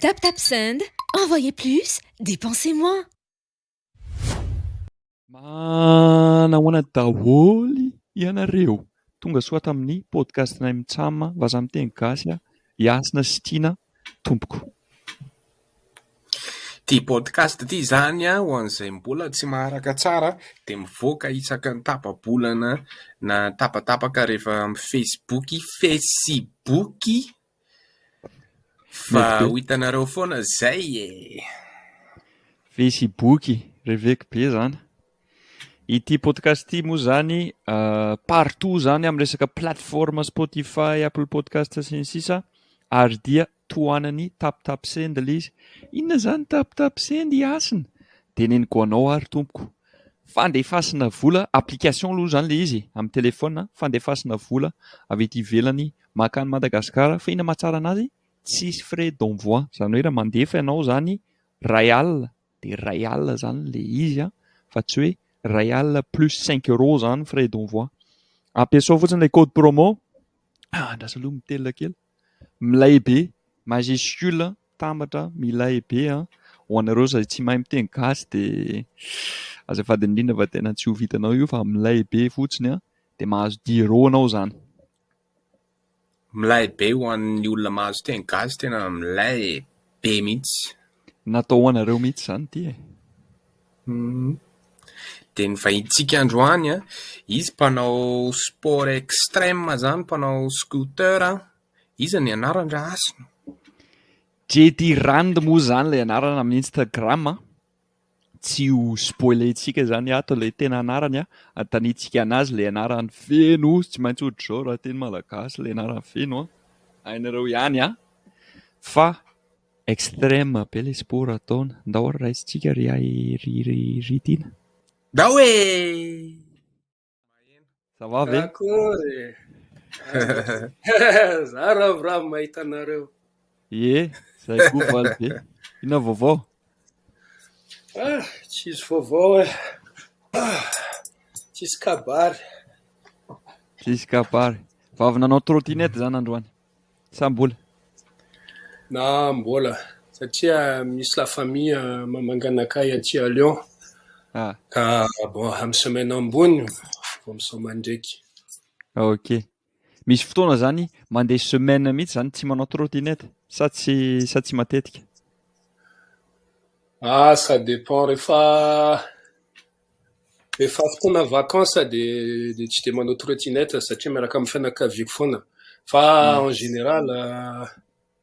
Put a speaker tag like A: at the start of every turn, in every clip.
A: Tap tap send. Envoyez plus, dépensez moins.
B: Manahoana daholo ianareo. Tonga soa tamin'ny podcastinay Mitsama, vaza amin'ny teny gasy, Iasina sy Tiana tompoko.
C: Ty podcast ty zany ho an'izay mbola tsy maharaka tsara dia mivoaka isaky ny tapa-bolana na tapatapaka rehefa amin'ny Facebook fa ho hitanareo foana zay
B: Facebook, reveko be zany. Ity podcast ity moa zany partout zany amin'ny resaka plateforme Spotify, Apple Podcast sy ny sisa, ary dia tohanany tap send ilay izy. Inona zany tap send Iasina? Teneniko anao ary tompoko. Fandefasana vola, application aloha zany ilay izy amin'ny telefona, fandefasana vola avy ety ivelany makany Madagasikara. Fa ina mahatsara anazy? Tsisy frais d'envoi. Zany hoe raha mandefa ianao zany Rayal, dia Rayal zany ilay izy fa tsy hoe Rayal plus 5 € zany frais d'envoi. Ampiasao fotsiny ilay code promo. Andrasa aloha mitelina kely. Milay be, majuscule, tambatra, milay be ho anareo izay tsy mahay miteny gasy dia azafady indrindra fa tena tsy ho vitanao io fa milay be fotsiny dia mahazo 10 € anao zany.
C: milay be ho an'ny olona mahazo teny gasy, tena milay be mihitsy.
B: Natao ho anareo mihitsy zany ity
C: Dia ny vahintsika androany izy mpanao sport extrême zany, mpanao scooter. Iza ny anarany Rasina?
B: Jedy Rand moa zany ilay anarana amin'ny Instagram. Tsy ho spoilentsika zany ato ilay tena anarany tanitsika anazy ilay anarany feno, tsy maintsy ohatra izao raha teny malagasy ilay anarany feno hainareo ihany fa extrême be ilay sport ataony. Ndao ary raisitsika ry tiana.
C: Ndao hoe
B: Ça va ve?
D: Akory. Za ravoravo mahita anareo.
B: Ie, zay koa valy be. Inona vaovao?
D: Tsisy vaovao tsisy kabary.
B: Tsisy kabary. Vavy nanao trottinette zany androany. Sa mbola?
D: Na mbola satria misy la famille mamangana akay aty à Lyon. Ka bon amin'ny semaine ambony vao misoma ndraiky.
B: Ok. Misy fotoana zany mandeha semaine mihitsy zany tsy manao trottinette sa tsy matetika?
D: Ça dépend rehefa fotoana vacances de tsy de manao trottinette satria miaraka amin'ny fianakaviako foana. Fa en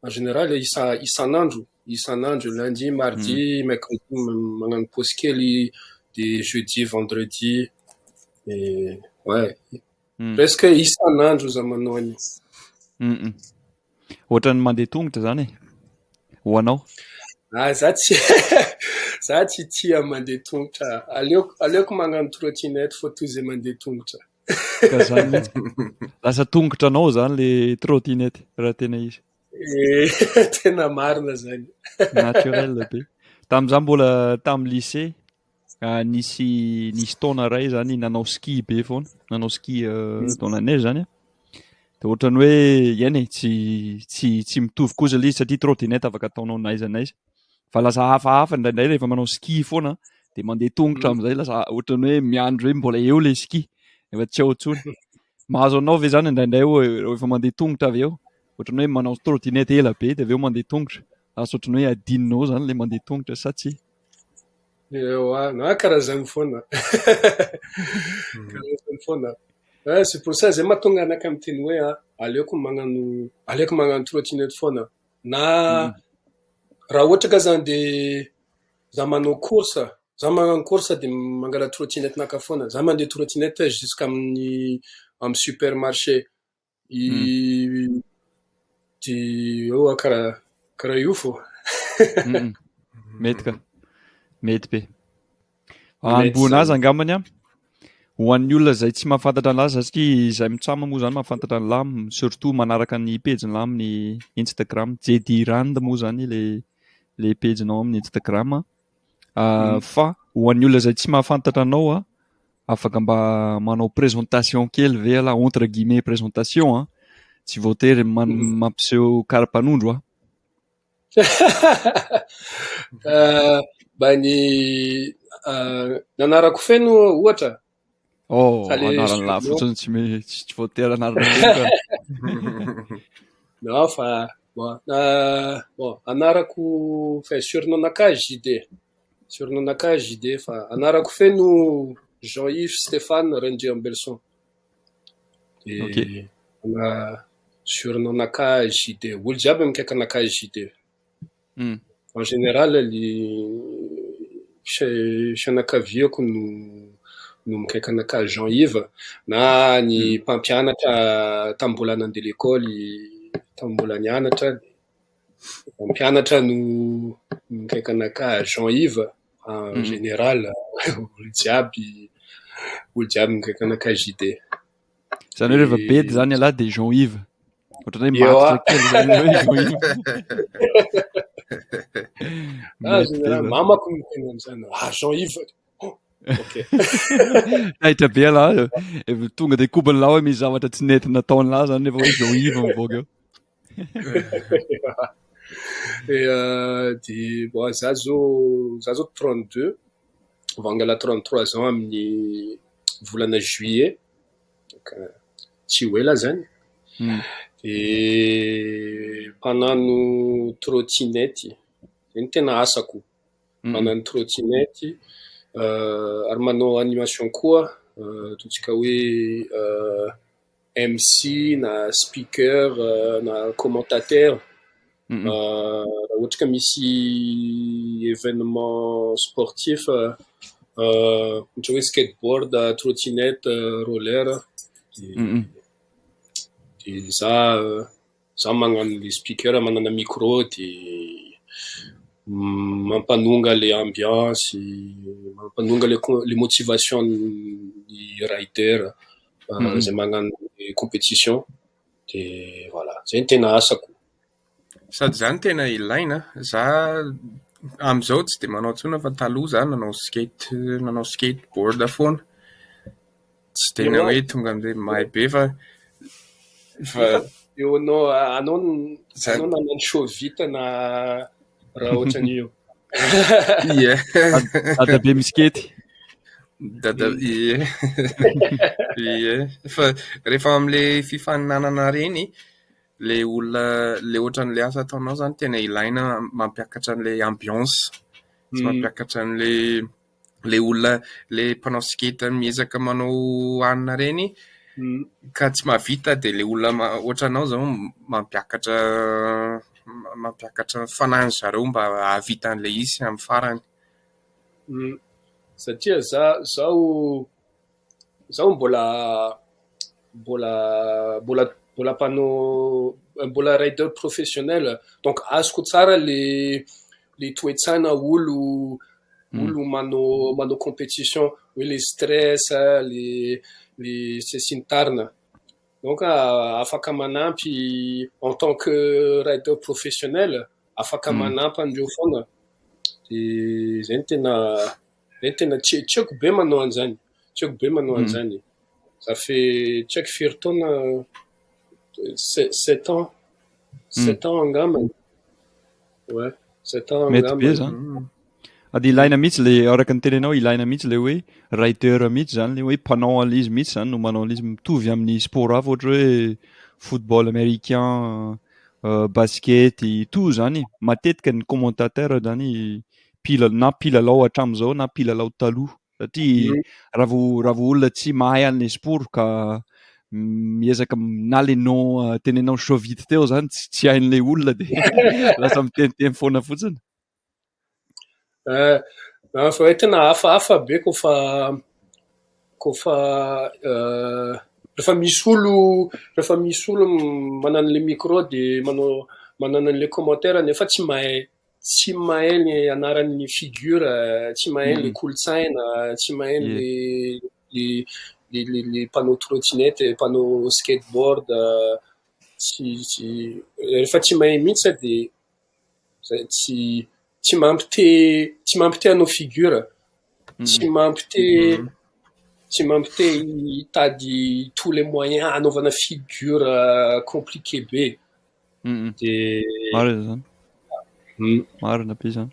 D: général isan'andro lundi, mardi, mercredi magnano pause kely, de jeudi, vendredi et ouais. Presque isan'andro za manao an'io.
B: Ohatran'ny mandeha tongotra zany ho anao?
D: Za tsy tia mandeha tongotra. Aleoko magnano trottinette fa toy izay mandeha tongotra.
B: Ka zany mihitsy. Lasa tongotra anao zany le trottinette raha tena izy.
D: Tena marina zany.
B: Naturel be. Tamin'izaho mbola tamin'ny lycée nisy taona ray zany nanao ski be foana. Nanao ski dans la neige zany dia ohatran'ny hoe iainy tsy mitovy kosa ilay izy satria trottinette afaka ataonao n'aiza n'aiza. Fa lasa hafahafa indraindray rehefa manao ski foana dia mandeha tongotra amin'izay lasa ohatran'ny hoe miandry hoe mbola eo ilay ski efa tsy ao intsony. Mahazo anao ve zany indraindray rehefa mandeha tongotra avy eo ohatran'ny hoe manao trottinette ela be dia avy eo mandeha tongotra. Lasa ohatran'ny hoe adininao zany ilay mandeha tongotra sa tsy?
D: Karaha zany foana. C'est pour ça zay mahatonga anaka miteny hoe aleoko magnano trottinette foana. Na raha ohatra ka zany de za manao course de mangala trottinette naka foana. Za mandeha trottinette jusqu'à amin'ny supermarché. Karaha io fo.
B: Mety ka. Mety be. Ambony azy angambany ho an'ny olona izay tsy mahafantatra an'azy satria izahay Mitsama moa zany mahafantatra an'la surtout manaraka ny page-nla amin'ny Instagram. Jedy Rand moa zany le page-nao amin'ny Instagram. Fa ho an'ny olona izay tsy mahafantatra anao afaka mba manao présentation kely ve la entre guillemets présentation tsy voatery mampiseho karapanondro
D: Mba ny nanarako feno ohatra.
B: Anarany lahy fotsiny tsy voatery anarana loka.
D: Non, fa bon, anarako fa surnom-naka JD. Surnom-naka JD fa anarako feno Jean-Yves Stéphane Rendriambelson.
B: Ok.
D: Surnom-naka JD. Olo jiaby mikaiky anaka JD.
B: Mm.
D: En général, fianakaviako no mikaiky anaka Jean-Yves na ny mpampianatra tambola nandeha l'école tambola nianatra mpampianatra no mikaiky anaka Jean-Yves en général olo jiaby mikaiky anaka JD.
B: Zany hoe rehefa bedy zany alahy de Jean-Yves. Ohatran'ny hoe matitra kely zany hoe Jean-Yves.
D: Général mamako miteny am'zany. Jean-Yves. Ok.
B: Taitra be alahy. Tonga de kobany lahy hoe misy zavatra tsy nety nataony lahy zany rehefa hoe Jean-Yves mivoaka eo.
D: De bon, za zao 32 vangala 33 ans amin'ny volana juillet. Donc tsy hoe la zany. De mpanano trottinette. Zany tena asako. Mpanano trottinette. Ary manao animation koa. Totsika hoe MC na speaker na commentateur. Ohatra ka misy événement sportif ohatra hoe skateboard, trottinette, roller. De za magnano le speaker, manana micro de mampanonga le ambiance, mampanonga les motivations ny rider zay magnano les compétitions. De voilà, zay ny tena asako.
C: Sady zany tena ilaina. Za am'izao tsy de manao tsona fa taloha za nanao skateboard foana. Tsy tena hoe tonga am'zay mahay be fa
D: eo anao nanano show vita na raha ohatran'io.
C: Ie.
B: Dada be miskety.
C: Dada ie. Ie. Fa rehefa am'le fifaninanana reny le olona le ohatran'le asa ataonao zany tena ilaina mampiakatra an'le ambiance. Tsy mampiakatra an'le olona le mpanao skate miezaka manao hanina reny ka tsy mahavita de le olona ohatranao zao mampiakatra fanahy zareo mba hahavita an'le izy amin'ny farany.
D: Satria zaho mbola mbola rider professionnel, donc azoko tsara le toetsana olo manao compétition, hoe le stress, le sesintarina. Donc afaka manampy en tant que rider professionnel, afaka manampy andreo foana. De zay tena tiako be manao an'zany. Ça fait check firy taona 7 ans. 7 ans angamba. Ouais, 7 ans
B: Mety
D: angamba.
B: be zany. Ady ilaina mihitsy le araka ny tenenao ilaina mihitsy le hoe rider mihitsy zany le hoe mpanao an'izy mihitsy zany no manao an'izy mitovy amin'ny sport hafa ohatra hoe football américain, basket, tout zany. Matetika ny commentateur zany na mpilalao hatramin'izao na mpilalao taloha. Satria raha vao olona tsy mahay an'le sport ka miezaka na le nom tenenao show vita teo zany tsy hain'le olona de lasa miteniteny foana fotsiny.
D: Fa hoe tena hafahafa be kofa rehefa misy olo manana le micro de manana le commentaire nefa tsy mahay ny anaran'ny figure, tsy mahay le kolotsaina, tsy mahay les panneaux trottinette, panneaux skateboard, rehefa tsy mahay mihitsy de tsy mampite hanao figure, tsy mampite hitady tous les moyens anaovana figure compliqué be. De
B: Marina be zany.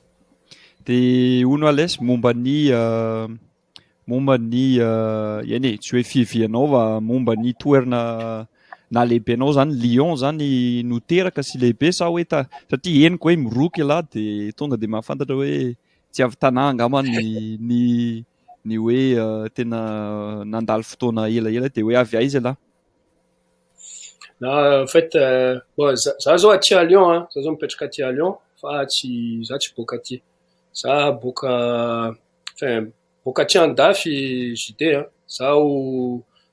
B: Dia hono Alès momba ny tsy hoe fivianao fa momba ny toerana nahalehibenao zany Lyon zany no teraka sy lehibe sa hoe satria henoko hoe miroky ialahy dia tonga dia mahafantatra hoe tsy avy tanà angamba ny hoe tena nandalo fotoana elaela dia hoe avy aiza ialahy.
D: En fait, bon, za zao aty à Lyon, hein. Za zao mipetraka aty à Lyon, fa za tsy boaka aty. Za boaka, enfin, boaka aty andafy JD, hein.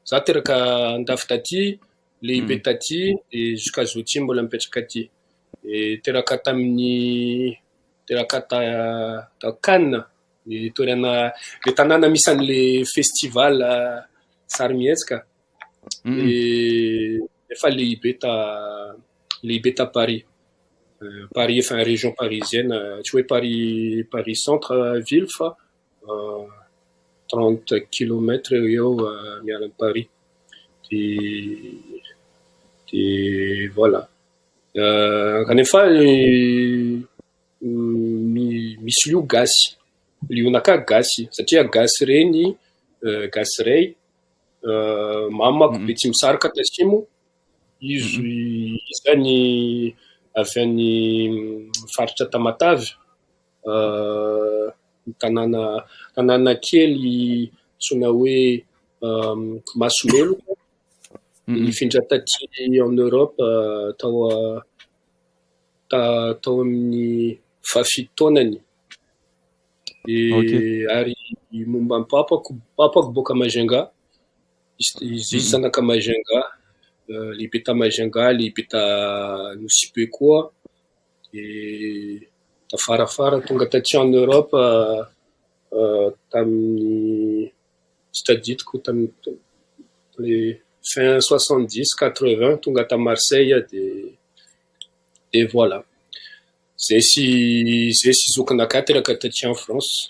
D: Za teraka andafy taty, lehibe taty, de jusqu'à zao ty mbola mipetraka aty. E teraka ta Cannes, le toerana, le tanàna misy an'le festival sarimihetsika. Efa lehibe ta Paris. Paris, enfin région parisienne, tsy hoe Paris centre ville fa 30 km eo miaraka Paris. De voilà. Kanefa misy lio gasy. Lionaka gasy satria gasy reny, gasy ray, mamako be tsy misaraka tasimo. Izy zany avy any faritra Tamatavy, tanàna kely sona hoe Masomelo, nifindra taty en Europe tao amin'ny fafito taonany. Ary momba papako boaka Majunga, izy zanaka Majunga, lehibe ta Majunga, lehibe ta Nosy be koa, de tafarafara tonga taty en Europe tamin'ny tsy tadidiko tamin'ny fin 70-80 tonga ta Marseille de voilà. Zay sy zokinaka teraka taty en France.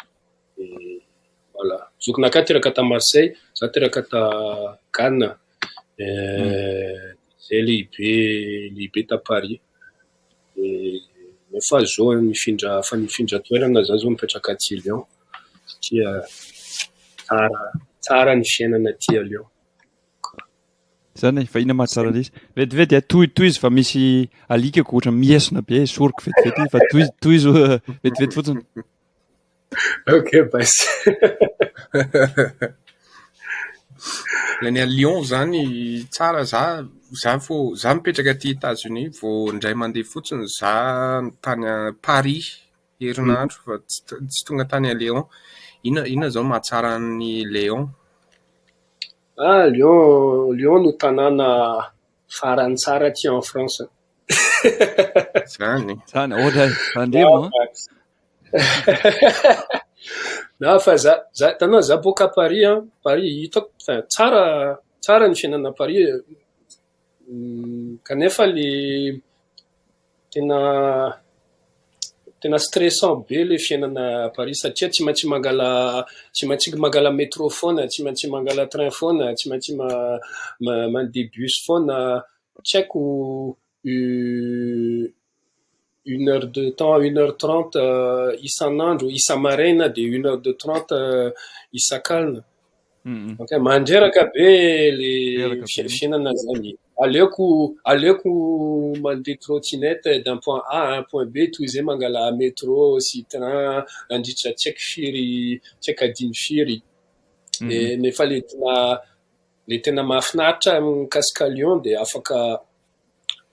D: Et voilà. Zokinaka teraka ta Marseille, za teraka ta Cannes. Zay lehibe ta Paris. Nefa zao nifindra toerana za zao mipetraka aty Lyon satria tsara ny fiainana aty à Lyon.
B: Zany fa ina mahatsara izy. Vetivety toy izy fa misy alikako ohatra miesona be soriko vetivety fa toy izy vetivety fotsiny.
D: Ok, bas.
C: Ny à Lyon zany tsara za mipetraka aty États-Unis vao indray mandeha fotsiny za tany à Paris herinandro fa tsy tonga tany à Lyon. Ina zao mahatsara ny Lyon?
D: Lyon no tanàna farany tsara aty en France.
C: Zany
B: ohatra andremo
D: Na fa tanà za boaka Paris, Paris hitako tsara ny fiainana Paris. Kanefa le tena stressant be le fiainana Paris satria tsy maintsy mangala métro foana, tsy maintsy mangala train foana, tsy maintsy mandeha bus foana. Tsy haiko 1 heure de temps, 1h30 isan'andro, isa-maraina de 1h30 isak'alina. Donc mandreraka be le fiainana zany. Aleoko mandeha trottinette d'un point A à un point B toy izay mangala métro sy train nandritra tsy haiko adiny firy. Nefa le tena mahafinaritra mikasika Lyon de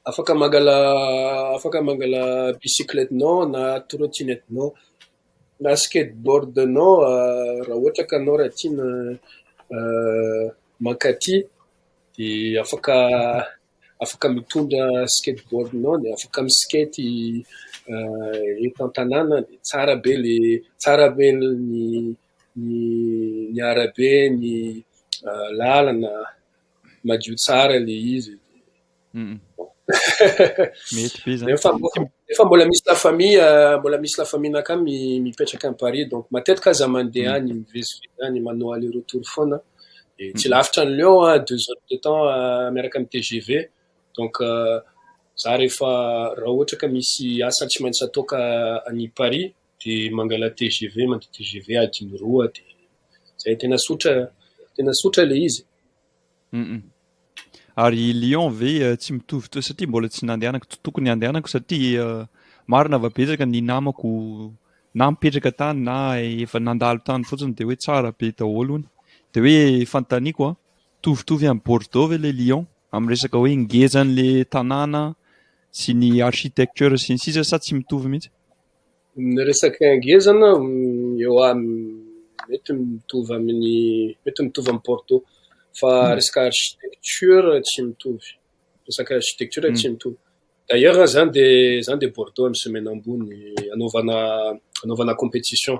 D: afaka mangala bicyclettenao na trottinettenao na skateboardnao raha ohatra ka anao raha tiana mankaty de afaka mitondra skateboardnao de afaka miskety eto an-tanàna de tsara be ny arabe, ny lalana madio tsara le izy.
B: Mety be zany.
D: Nefa mbola misy la famille naka mipetraka any Paris, donc matetika za mandeha any mivezivezy any manao aller retour foana. Tsy lavitra ny Lyon, 2 heures de temps miaraka amin'ny TGV, donc za rehefa raha ohatra ka misy asa tsy maintsy ataoka any Paris de mangala TGV mandeha TGV adiny 2 de zay tena sotra le izy.
B: Ary Lyon ve tsy mitovy to satria mbola tsy nandehanako tokony handehanako satria marina va betsaka ny namako na mipetraka tany na efa nandalo tany fotsiny de hoe tsara be daholo hony de hoe fanontaniako mitovitovy amin'ny Bordeaux ve le Lyon amin'ny resaka hoe ngezan'le tanàna sy ny architecture sy ny sisa sa tsy mitovy mihitsy?
D: Ny resaka angezana eo mety mitovy amin'ny Bordeaux fa resaka architecture tsy mitovy. Resaka architecture tsy mitovy. D'ailleurs zany de Bordeaux amin'ny semaine ambony anaovana compétition,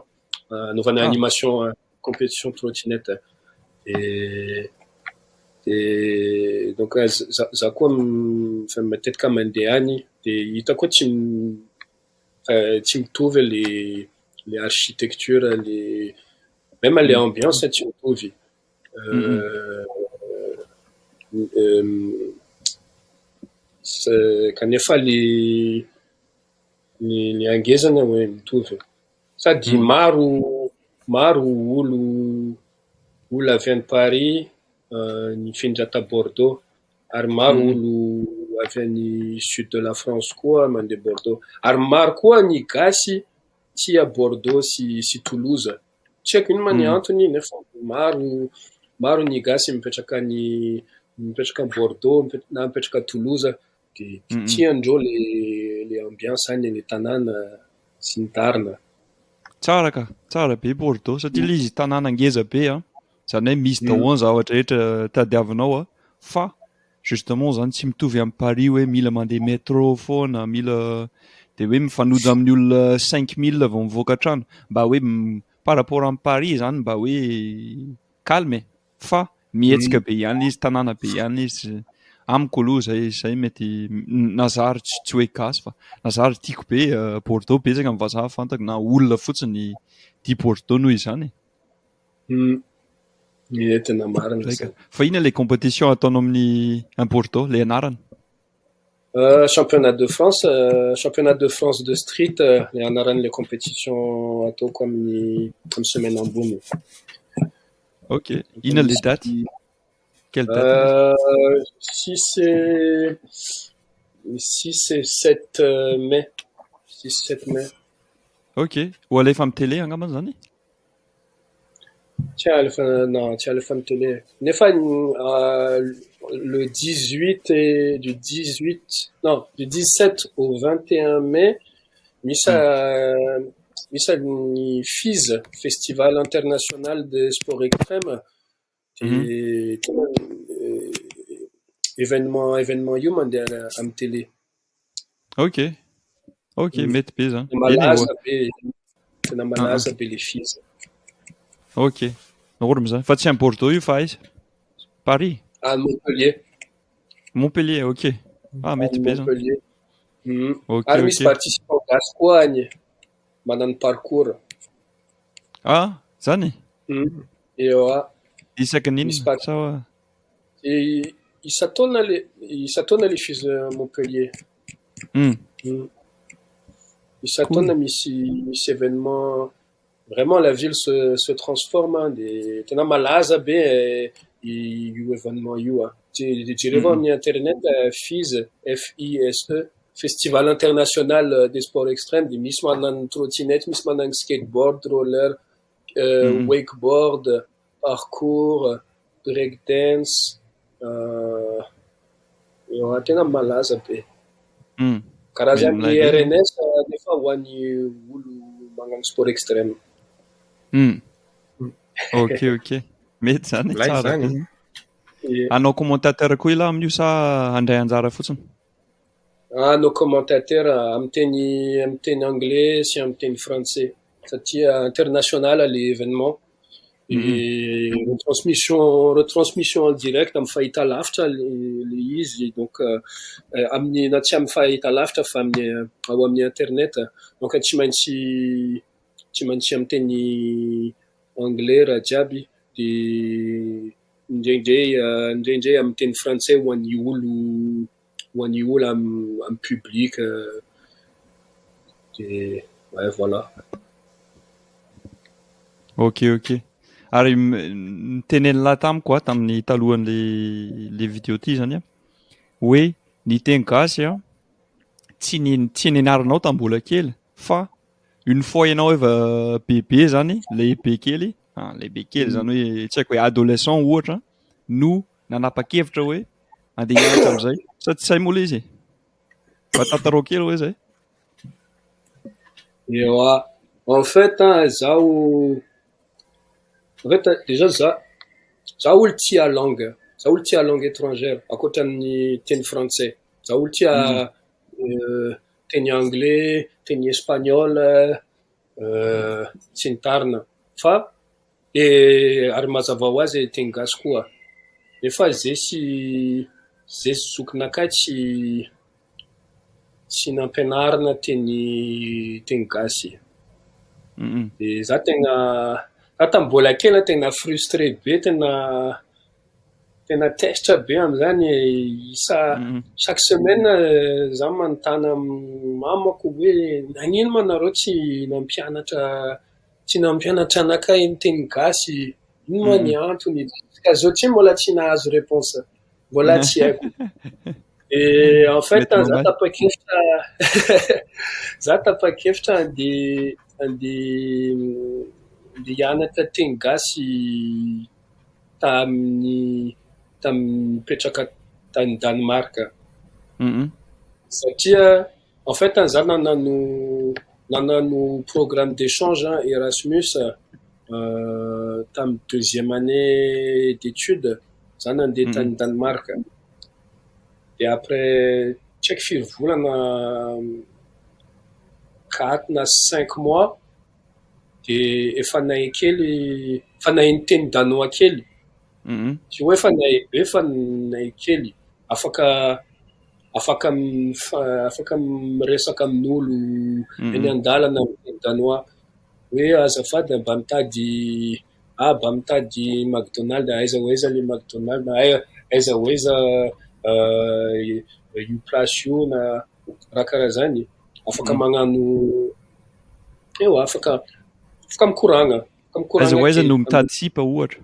D: anaovana animation compétition trottinette et donc za koa matetika mandeha any de hitako tsy mitovy le architecture même les ambiance tsy mitovy. Kanefa le angezana hoe mitovy sady maro olo avy any Paris nifindra ta Bordeaux ary maro olo avy any sud de la France koa mandeha Bordeaux ary maro koa ny gasy tia Bordeaux sy Toulouse tsy haiko ino ma ny antony nefa maro ny gasy mipetraka Bordeaux na mipetraka Toulouse de tiandreo le ambiance any le tanàna sy ny tarina.
B: Tsara be Bordeaux satria le izy tanàna ngeza be zany hoe misy daholo ny zavatra rehetra tadiavinao fa justement zany tsy mitovy amin'ny Paris hoe mila mandeha métro foana mila de hoe mifanoja amin'ny olona 5000 vao mivoaka trano mba hoe par rapport amin'ny Paris zany mba hoe calme fa mihetsika be ihany izy tanàna be ihany izy amiko aloha zay mety nazary tsy hoe gasy fa nazary tiako be Bordeaux betsaka amin'ny vazaha fantako na olona fotsiny di Bordeaux noho izany.
D: Tena marina zay.
B: Fa ina le compétition ataonao amin'ny Bordeaux le anarany?
D: Championnat de France de street le anaran'le compétition ataoko amin'ny semaine ambony.
B: Ok, ina le dates? Quelle date?
D: 6 et 7 mai. 6-7 mai.
B: Ok, ho alefa amin'ny télé angamba zany?
D: Tsy alefa amin'ny télé. Nefa le 18 et du 17 au 21 mai misy ny FIS Festival International de Sport Extrême et événement io mandeha amin'ny télé.
B: Ok, mety be zany.
D: Tena malaza be le FIS.
B: Ok, norma zany. Fa tsy amin'ny Bordeaux io fa aiza? Paris? Montpellier, ok. Mety be zany.
D: Montpellier. Ary misy participant gasy koa any manano parcours.
B: Zany?
D: Eo
B: isaky n'inona sa
D: isataona le FIS Montpellier. Isataona misy événement. Vraiment la ville se transforme de tena malaza be io événement io jireo amin'ny internet FIS FISE Festival International des Sports Extrêmes de misy manano trottinette misy manano skateboard roller wakeboard parcours breakdance tena malaza be karazany RNS nefa ho an'ny olo magnano sport extrême.
B: Ok. Mety zany tsara. Anao commentateur koa ila amin'io sa handray anjara fotsiny?
D: No commentateur amin'ny teny anglais sy amin'ny teny français satria international le événement et retransmission en direct amin'ny fahita lavitra le izy donc amin'ny na tsy amin'ny fahita lavitra fa ao amin'ny internet donc tsy maintsy amin'ny teny anglais raha jiaby de indraindray amin'ny teny français ho an'ny ho an'ny olo amin'ny public. De ouais, voilà.
B: Ok. Ary niteneny lahy tamiko tamin'ny talohan'le vidéo ty zany hoe ny teny gasy tsy nianaranao tambola kely fa une fois ianao efa bebe zany lehibe kely zany hoe tsy haiko hoe adolescent ohatra no nanapa-kevitra hoe andeha hianatra am'izay sa tsy say mola izy fa tantarao kely hoe zay.
D: En fait, déjà za olo tia langue. Za olo tia langue étrangère, ankoatran'ny teny français. Za olo tia teny anglais, teny espagnol, sy ny tarina. Fa ary mazava ho azy teny gasy koa. Nefa zay sy zokinakahy tsy nampianarina teny gasy. De za tamy mbola kely tena frustré be, tena tesitra be am'izany. Chaque semaine za manontany mamako hoe nagnino ma nareo tsy nampianatra anakahy teny gasy, ino ma ny antony? Ka zao tsy mbola tsy nahazo réponse, mbola tsy haiko. Et en fait, za tapa-kevitra andeha hianatra teny gasy mipetraka tany Danemark. Satria en fait za nanano programme d'échange Erasmus tamy 2e année d'études. Za nandeha tany Danemark. Et après check firy volana 4 na 5 mois de efa nahay ny teny danois kely. Tsy hoe efa nahay be fa nahay kely. Afaka miresaka amin'olo eny an-dalana amin'ny teny danois hoe azafady mba mitady McDonald, aiza hoaiza le McDonald, aiza hoaiza io place io na raha karaha zany. Afaka magnano afaka mikoragna.
B: Aiza no mitady sipa ohatra.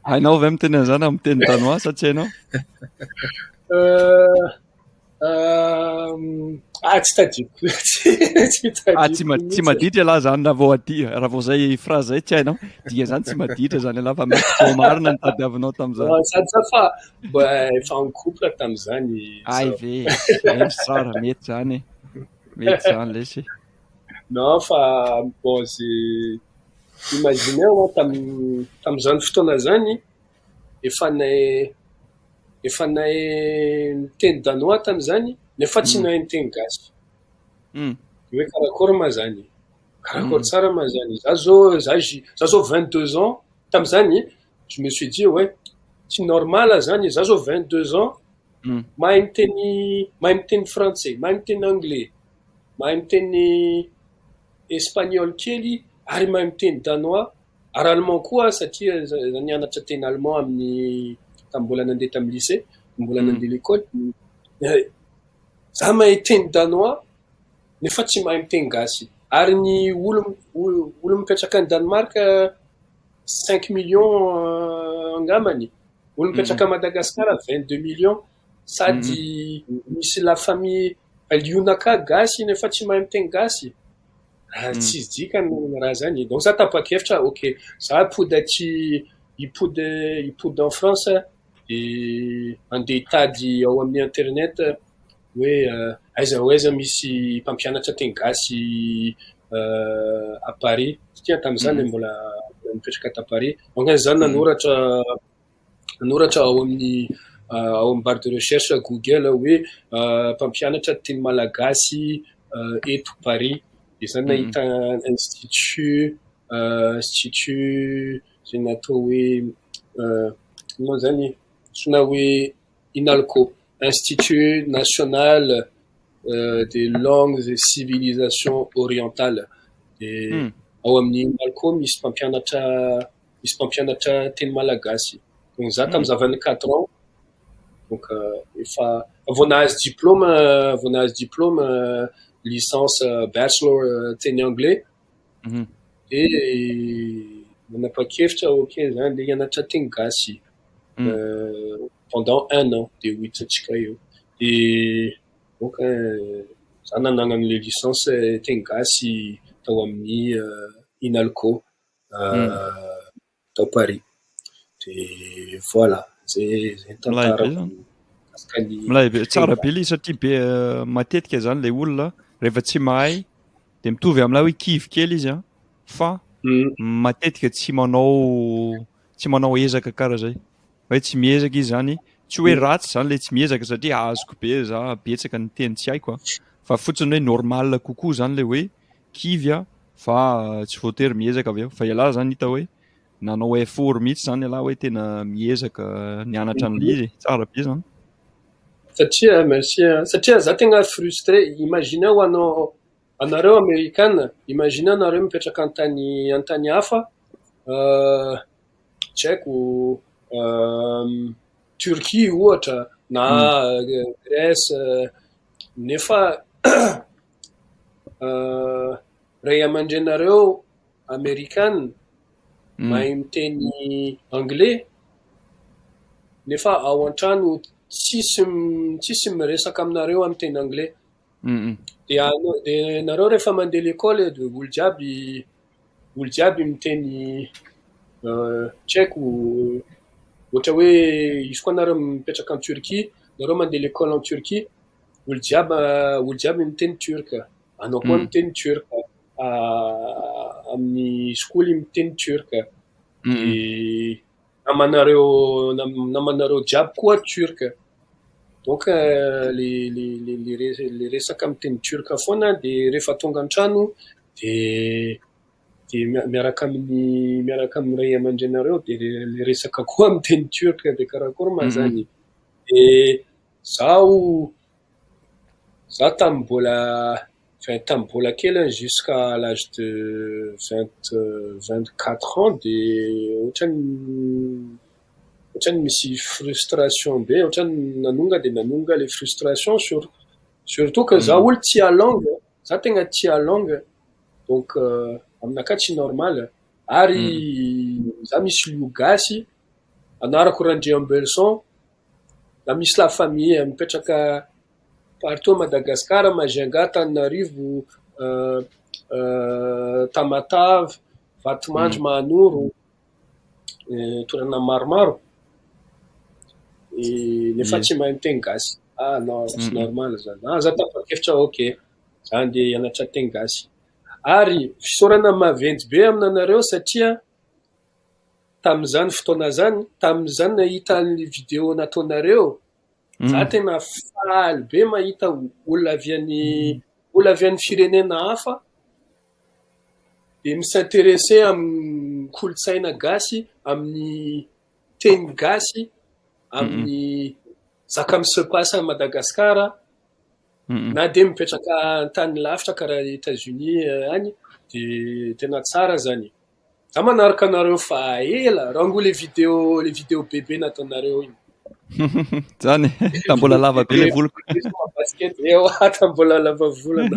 B: Hainao ve miteny an'izany amin'ny teny danois sa tsy hainao?
D: Tsy tadidiko.
B: Tsy maditra laha zany raha vao adia, raha vao zay phrase zay tsy hainao, dia zany tsy maditra zany laha fa mety fo marina ny tadiavinao tam'izany.
D: Za fa efa en couple tam'izany.
B: Ay ve, tsara, mety zany lesy.
D: Non, fa bon, imagineo tam'izany fotoana zany efa nahay teny danois tam'izany nefa tsy nahay teny gasy. Hoe karakory ma zany? Karakory tsara ma zany? Za zao 22 ans tam'izany, je me suis dit ouais, tsy normal zany. Za zao 22 ans, mahay miteny français, mahay miteny anglais, mahay miteny espagnol kely, ary mahay miteny danois, ary allemand koa satria za nianatra teny allemand mbola nandeha tamy lycée, mbola nandeha l'école. Za mahay teny danois nefa tsy mahay miteny gasy. Ary ny olo mipetraka any Danemark 5 millions angamany. Olo mipetraka Madagascar 22 millions. Sady misy la famille lionaka gasy nefa tsy mahay miteny gasy. Tsy dika ny raha zany. Donc za tapa-kevitra, ok, za hipody en France de andeha hitady ao amin'ny internet hoe aiza hoaiza misy mpampianatra teny gasy à Paris. Satria tam'izany mbola mipetraka ta Paris. Donc zany nanoratra ao amin'ny barre de recherche Google hoe mpampianatra teny malagasy eto Paris. De zany nahita institut zay natao hoe moa zany sona hoe INALCO, Institut National des Langues et Civilisations Orientales. De ao amin'ny INALCO misy mpampianatra teny malagasy. Donc za tam'za 24 ans Donc vao nahazo diplôme licence bachelor teny anglais de nanapa-kevitra zany le hianatra teny gasy pendant 1 an de hoiditsatsika eo de donc za nanana an'le licence teny gasy tao amin'ny Inalco tao Paris de voilà zay tantarako
B: milay be tsara be ilay satria be matetika zany le olona rehefa tsy mahay de mitovy amin'ilay hoe kivy kely izy fa matetika tsy manao ezaka karaha zay hoe tsy miezaka izy zany tsy hoe ratsy zany le tsy miezaka satria azoko be za betsaka ny teny tsy haiko fa fotsiny hoe normal kokoa zany le hoe kivy fa tsy voatery miezaka avy eo fa ialahy zany hita hoe nanao effort mihitsy zany ialahy hoe tena miezaka nianatra an'le izy tsara be zany
D: satria za tena frustré imagineo anareo amerikana imagineo anareo mipetraka antany hafa tsy haiko Turquie ohatra na Grèce nefa ray aman-drenareo amerikana mahay miteny anglais nefa ao an-trano tsisy miresaka aminareo amin'ny teny anglais de nareo rehefa mandeha l'école de olo jiaby miteny tsy haiko ohatra hoe izy koa nareo mipetraka en Turquie nareo mandeha l'école en Turquie olo jiaby miteny turca anao koa miteny turca amin'ny skoly miteny turca de namanareo jiaby koa turca donc le resaka miteny turca foana de rehefa tonga an-trano de miaraka amin'ny ray aman-drenareo de le resaka koa miteny turca de karakory ma zany de za tamin'ny mbola kely jusqu'à l'âge de 24 ans de ohatrany misy frustration be ohatrany nanonga les frustrations surtout que za olo tia langue za tegna tia langue donc aminaka tsy normal ary za misy lio gasy anarako Randriambelson la misy la famille mipetraka partout à Madagascar Majunga Tananarivo Tamatave Vatomandry Mahanoro toerana maromaro nefa tsy mahay miteny gasy non tsy normal zany za tapa-kevitra ok za andeha hianatra teny gasy ary fisaorana maventy be aminanareo satria tam'izany fotoana zany tam'izany nahita ny vidéo nataonareo za tena faly be mahita olona avy any firenena hafa de misintéressé amin'ny kolotsaina gasy amin'ny teny gasy amin'ny zaka se passe à Madagascar na de mipetraka tany lavitra karaha États-Unis any de tena tsara zany za manaraka anareo fa ela rango le vidéo bebe nataonareo iny
B: zany tambola lava be le voloko
D: basket eo tambola lava volana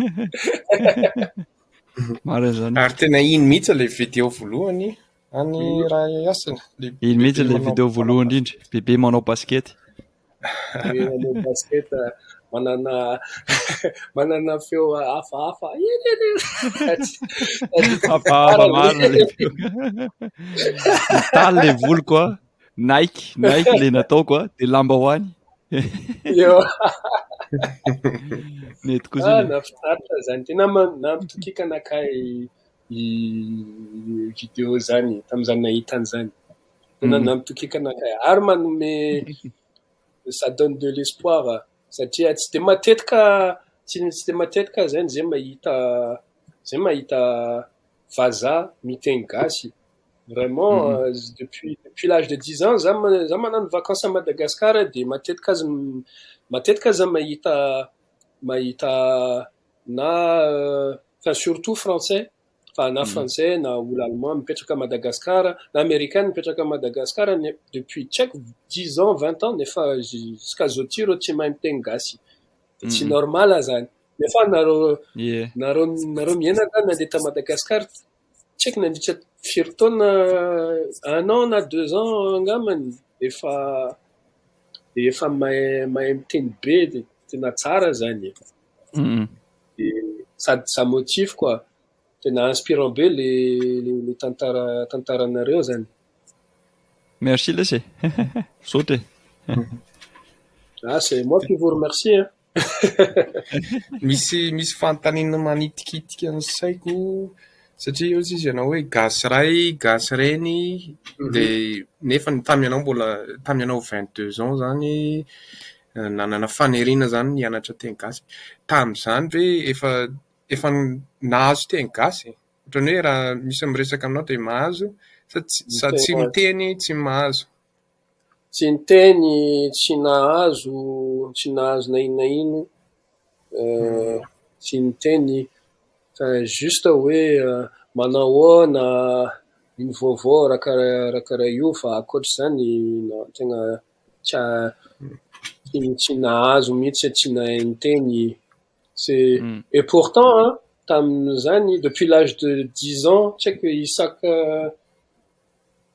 B: mara zany
C: ary tena iny mihitsy le vidéo voalohany any raha iasana
B: iny mihitsy le vidéo voalohany indrindra bebe manao basket
D: basket manana feo hafahafa
B: hafahafa marina le feo taly le voloko Nike le nataoko de lamba hoany mety koa zany
D: nafitratra zany tena nampitokikana akay vidéo zany tam'izany nahitany zany tena nampitokikana akay ary manome ça donne de l'espoir satria tsy de matetika zany zay mahita vazaha miteny gasy vraiment depuis l'âge de 10 ans za manano vacances à Madagascar de matetika za mahita na enfin surtout français fa na français na olo allemand mipetraka Madagasikara na américaine mipetraka Madagasikara depuis tsy haiko 10 ans 20 ans nefa jusqu'à zao ty reo tsy mahay miteny gasy de tsy normal zany nefa nareo miaina zany nandeha ta Madagasikara tsy haiko nandritra firy taona 1 an na 2 ans angamany efa mahay miteny be de tena tsara zany de sady ça motive quoi tena inspirant be le tantaranareo zany.
B: Merci laissez. Sauter.
D: Ah, c'est moi qui vous remercie. Hein.
C: misy fanontaniana manitikitika ny saiko satria ozy izy ianao hoe gasy ray gasy reny de nefa tamy ianao 22 ans zany nanana fanerina zany nianatra teny gasy tam'zany ve efa nahazo teny gasy ohatrany hoe raha misy miresaka aminao de mahazo sa tsy miteny tsy mahazo
D: tsy miteny tsy nahazo na ino tsy miteny fa juste hoe manao ahoana iny vaovao raha io fa akoatra zany tegna tsy nahazo mihitsy tsy nahay miteny c'est et pourtant hein, tam'zany depuis l'âge de 10 ans tsy haiko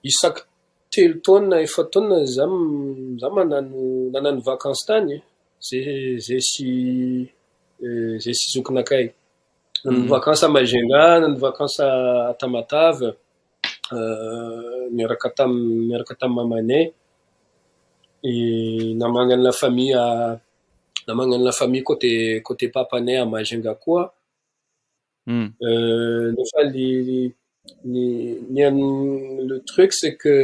D: isaky telo taona efa taona za manano vacances tany zay sy zokinakay nanano vacances à Majunga nanano vacances à Tamatave miaraka tamy mamanay et namagna la famille côté papanay à Majunga koa nefa le truc c'est que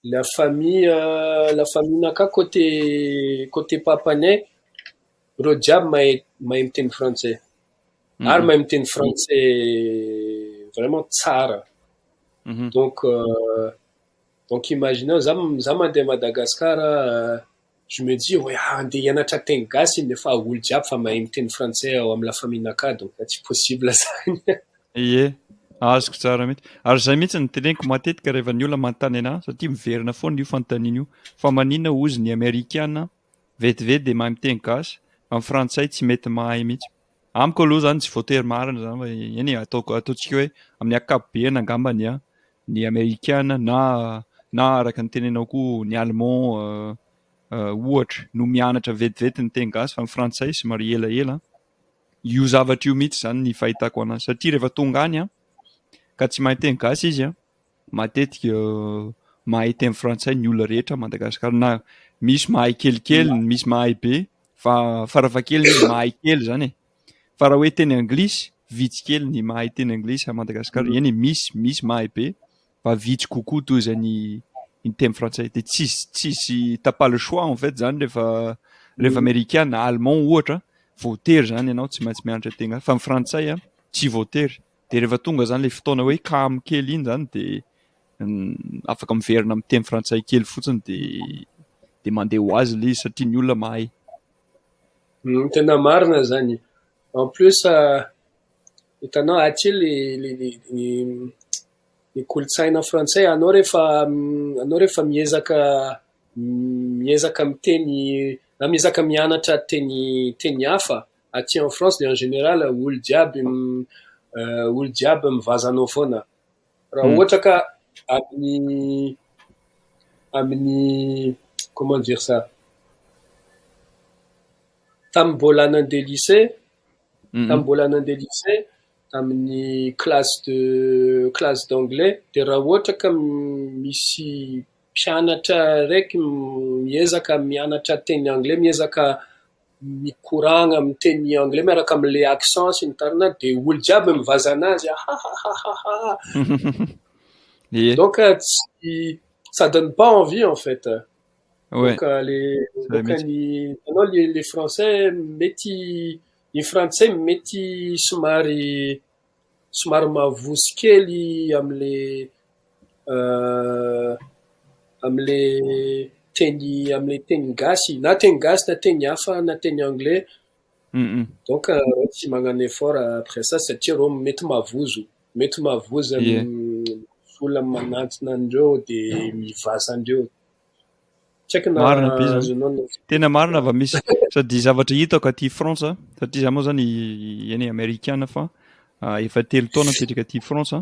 D: la famille naka côté papanay reo jiaby mahay miteny français ary mahay miteny français vraiment tsara donc imaginez za mandeha Madagasikara je me dis ouais andeha hianatra teny gasy nefa olo jiaby fa mahay miteny français ao amin'ny la famille naka donc tsy possible zany
B: ie azoko tsara mihitsy ary zay mihitsy ny teneniko matetika rehefa ny olona manontany anahy satria miverina foana io fanontaniana io fa maninona ozy ny américaine vetivety de mahay miteny gasy fa ny frantsay tsy mety mahay mihitsy amiko aloha zany tsy voatery marina zany fa eny ataontsika hoe amin'ny akapobeany angambany ny américaine na araka ny tenenao koa ny allemand ohatra no mianatra vetivety ny teny gasy fa ny frantsay somary elaela io zavatra io mihitsy zany ny fahitako anazy satria rehefa tonga any ka tsy mahay teny gasy izy matetika mahay teny frantsay ny olona rehetra Madagasikara na misy mahay kelikely misy mahay be fa farafakely izy mahay kely zany fa raha hoe teny anglisy vitsy kely ny mahay teny anglisy à Madagasikara eny misy mahay be fa vitsy kokoa toy izay ny teny frantsay de tsisy t'as pas le choix en fait zany rehefa américain na allemand ohatra voatery zany ianao tsy maintsy mianatra teny fa ny frantsay tsy voatery de rehefa tonga zany le fotoana hoe kamo kely iny zany de afaka miverina amin'ny teny frantsay kely fotsiny de mandeha ho azy le izy satria ny olona mahay
D: tena marina zany en plus hitanao aty le kolotsaina frantsay anao rehefa miezaka miteny na miezaka mianatra teny hafa aty en France de en général olo jiaby mivaza anao foana raha ohatra ka amin'ny comment dire ça tamin'ny mbola nandeha lycée tamin'ny classe d'anglais de raha ohatra ka misy mpianatra raiky miezaka mianatra teny anglais miezaka mikoragna miteny anglais miaraka am'le accent sy ny tarina de olo jiaby mivaza anazy donc ça donne pas envie en fait
B: ouais.
D: Donc les français mety ny frantsay mety somary mavosy kely am'le teny gasy na teny gasy na teny hafa na teny anglais Donc tsy magnano effort après ça satria reo mety mavozo amin'ny olona manantona andreo de mivasa andreo. Tsy haiko na
B: Marina be zany.
D: azonao
B: Tena marina fa misy sady zavatra hitako aty France satria za moa zany eny amerikana fa efa 3 taona mipetraka aty France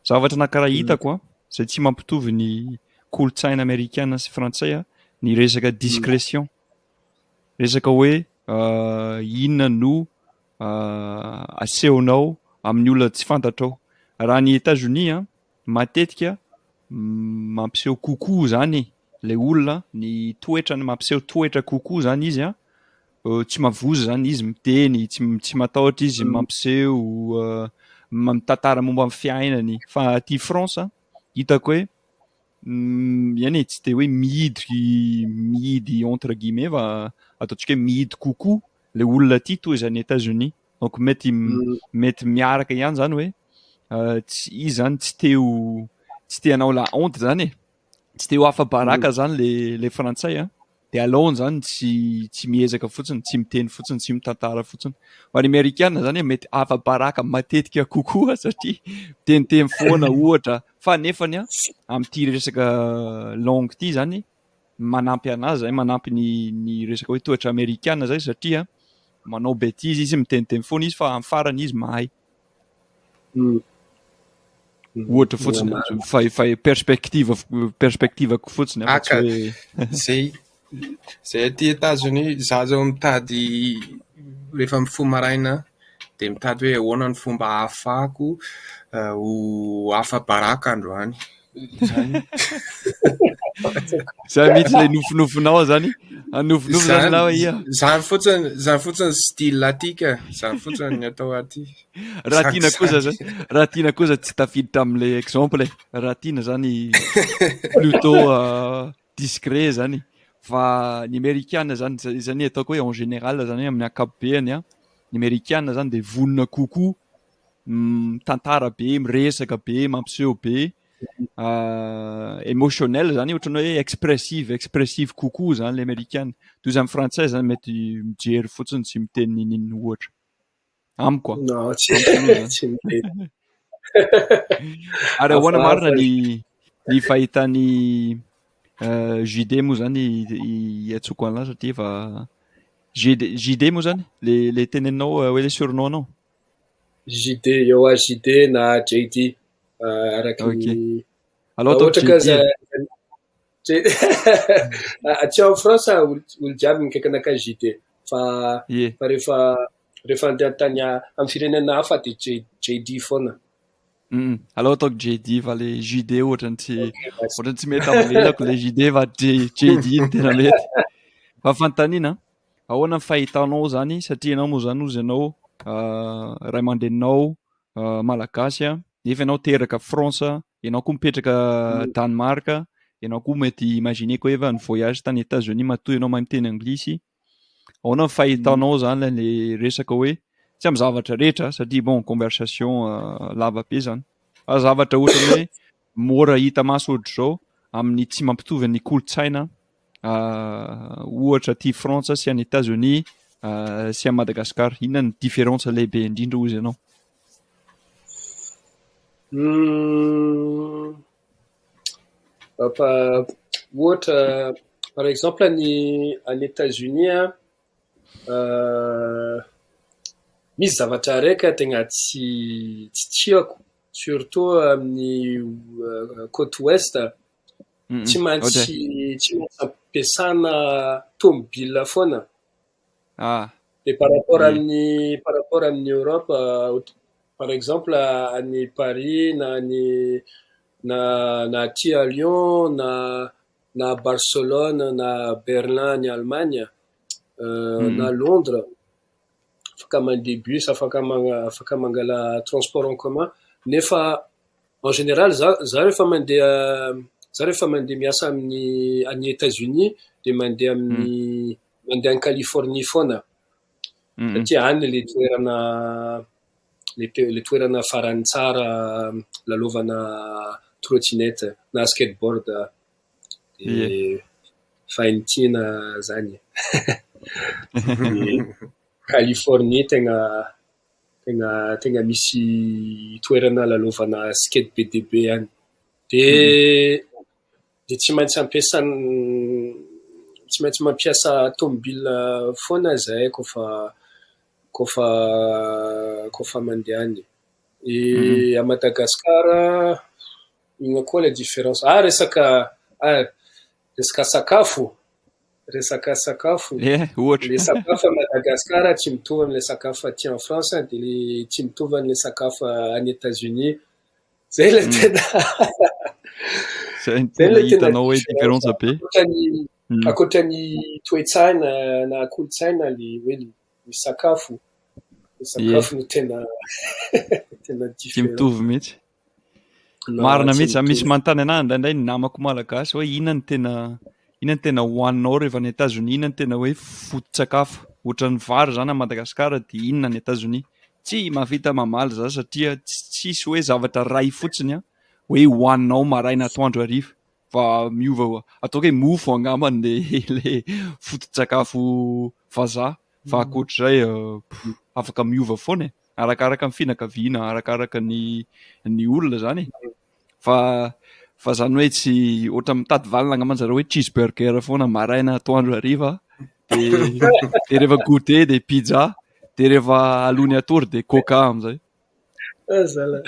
B: zavatra nakaraha hitako zay tsy mampitovy ny kolontsaina amerikana sy frantsay ny resaka discrétion, resaka hoe inona no asehonao amin'ny olona tsy fantatrao. Raha ny États-Unis matetika mampiseho kokoa zany le olona ny toetrany mampiseho toetra kokoa zany izy tsy mavozo zany izy miteny tsy matahotra izy mampiseho mitantara momba amin'ny fiainany fa aty France hitako hoe tsy de hoe mihidy entre guillemets fa ataontsika hoe mihidy kokoa le olona aty toy izany États-Unis. Donc mety miaraka ihany zany hoe izy zany tsy te hanao la honte zany tsy te ho afa-baraka zany le frantsay de aleony zany tsy miezaka fotsiny, tsy miteny fotsiny, tsy mitantara fotsiny. Fa ny amerikana zany mety afa-baraka matetika kokoa satria teniteny foana ohatra fa nefany amin'ity resaka langue ity zany manampy anazy zay manampy ny resaka hoe toetra amerikana zay satria manao bêtise izy miteniteny foana izy fa amin'ny farany izy mahay. Ohatra fotsiny fa perspektivako fotsiny
C: aka zay aty États-Unis za zao mitady rehefa mifo maraina de mitady hoe ahoana ny fomba ahafahako ho afa-baraka androany
B: zany mihitsy ilay nofonofonao zany anofonofo zany lao
C: zany fotsiny style latika zany fotsiny ny atao aty.
B: Raha tiana kosa tsy tafiditra am'le exemple raha tiana zany plutôt discret zany fa ny amerikana zany ataoko hoe en général zany amin'ny ankapobeny ny amerikana zany de vonona kokoa tantara be miresaka be mampiseho be émotionnel zany ohatran'ny hoe expressive kokoa zany le amerikana toy izy amin'ny frantsay zany mety mijery fotsiny tsy miteny ninino ohatra amiko ary ahoana marina ny fahitany JD moa zany iatsoko an'la satria fa JD moa zany le teneninao hoe le surnom anao
D: JD eo JD na JD araky
B: alors ohatra ka za
D: aty en France olo jiaby mikaiky anaka JD fa rehefa andeha tany amin'ny firenena hafa de JD foana.
B: Alors ataoko JD fa le JD ohatrany tsy mety amilelako le JD fa JD tena mety fa fanontaniana ahoana ny fahitanao zany satria ianao moa zany ozy ianao ray aman-dreninao malagasy nefa ianao teraka France ianao koa mipetraka Danemark ianao koa mety imagineko hoe efa ny voyage tany États-Unis matoa ianao mahay miteny anglisy ahoana ny fahitanao zany le resaka hoe tsy amin'ny zavatra rehetra satria bon conversation lava be zany fa zavatra ohatra hoe mora hita maso ohatr'izao amin'ny tsy mampitovy ny kolontsaina ohatra aty France sy any États-Unis sy a Madagascar inona ny différence lehibe indrindra ozy ianao?
D: Ohatra par exemple any États-Unis misy zavatra araiky tegna tsy tiako surtout amin'ny côte ouest tsy maintsy ampiasana tomobile foana de par rapport amin'ny Europe par exemple any Paris na aty à Lyon na Barcelone na Berlin ny Allemagne na Londres afaka mandeha bus afaka mangala transport en commun nefa en général za rehefa mandeha miasa any États-Unis de mandeha any Californie foana satria any le toerana farany tsara lalovana trottinette na skateboard fahintina zany Californie tegna misy toerana lalaovana skate be dia be any. De tsy maintsy mampiasa tomobile foana zahay kofa mandeha any. À Madagasikara, ino koa la différence? Resaka sakafo.
B: Ohatra.
D: Le sakafo à Madagasikara tsy mitovy amin'le sakafo aty en France dia tsy mitovy amin'le sakafo any États-Unis. Zay le tena
B: Zay ny tena hitanao hoe différence be.
D: Ankoatran'ny toe-tsaina na kolontsaina hoe ny sakafo. Ny sakafo no tena
B: Tsy
D: différent.
B: mitovy mihitsy. Marina mihitsy zany misy manontany anahy indraindray ny namako malagasy hoe inona ny tena hohaninao rehefa any États-Unis, inona ny tena hoe foto-tsakafo. Ohatran'ny vary zany à Madagasikara dia inona any États-Unis. Tsy mahavita mamaly za satria tsisy hoe zavatra ray fotsiny hoe hohaninao maraina atoandro hariva. Fa miova ataoko hoe mofo angambany le foto-tsakafo vazaha. Fa ankoatr'izay afaka miova foana e. Arakaraka ny fianakaviana, arakaraka ny olona zany e. Fa zany hoe tsy ohatra mitady valina angambany zareo hoe cheeseburger foana maraina atoandro hariva. Dia rehefa goûter dia pizza, dia rehefa alony atory dia coca amin'izay.
D: Zala.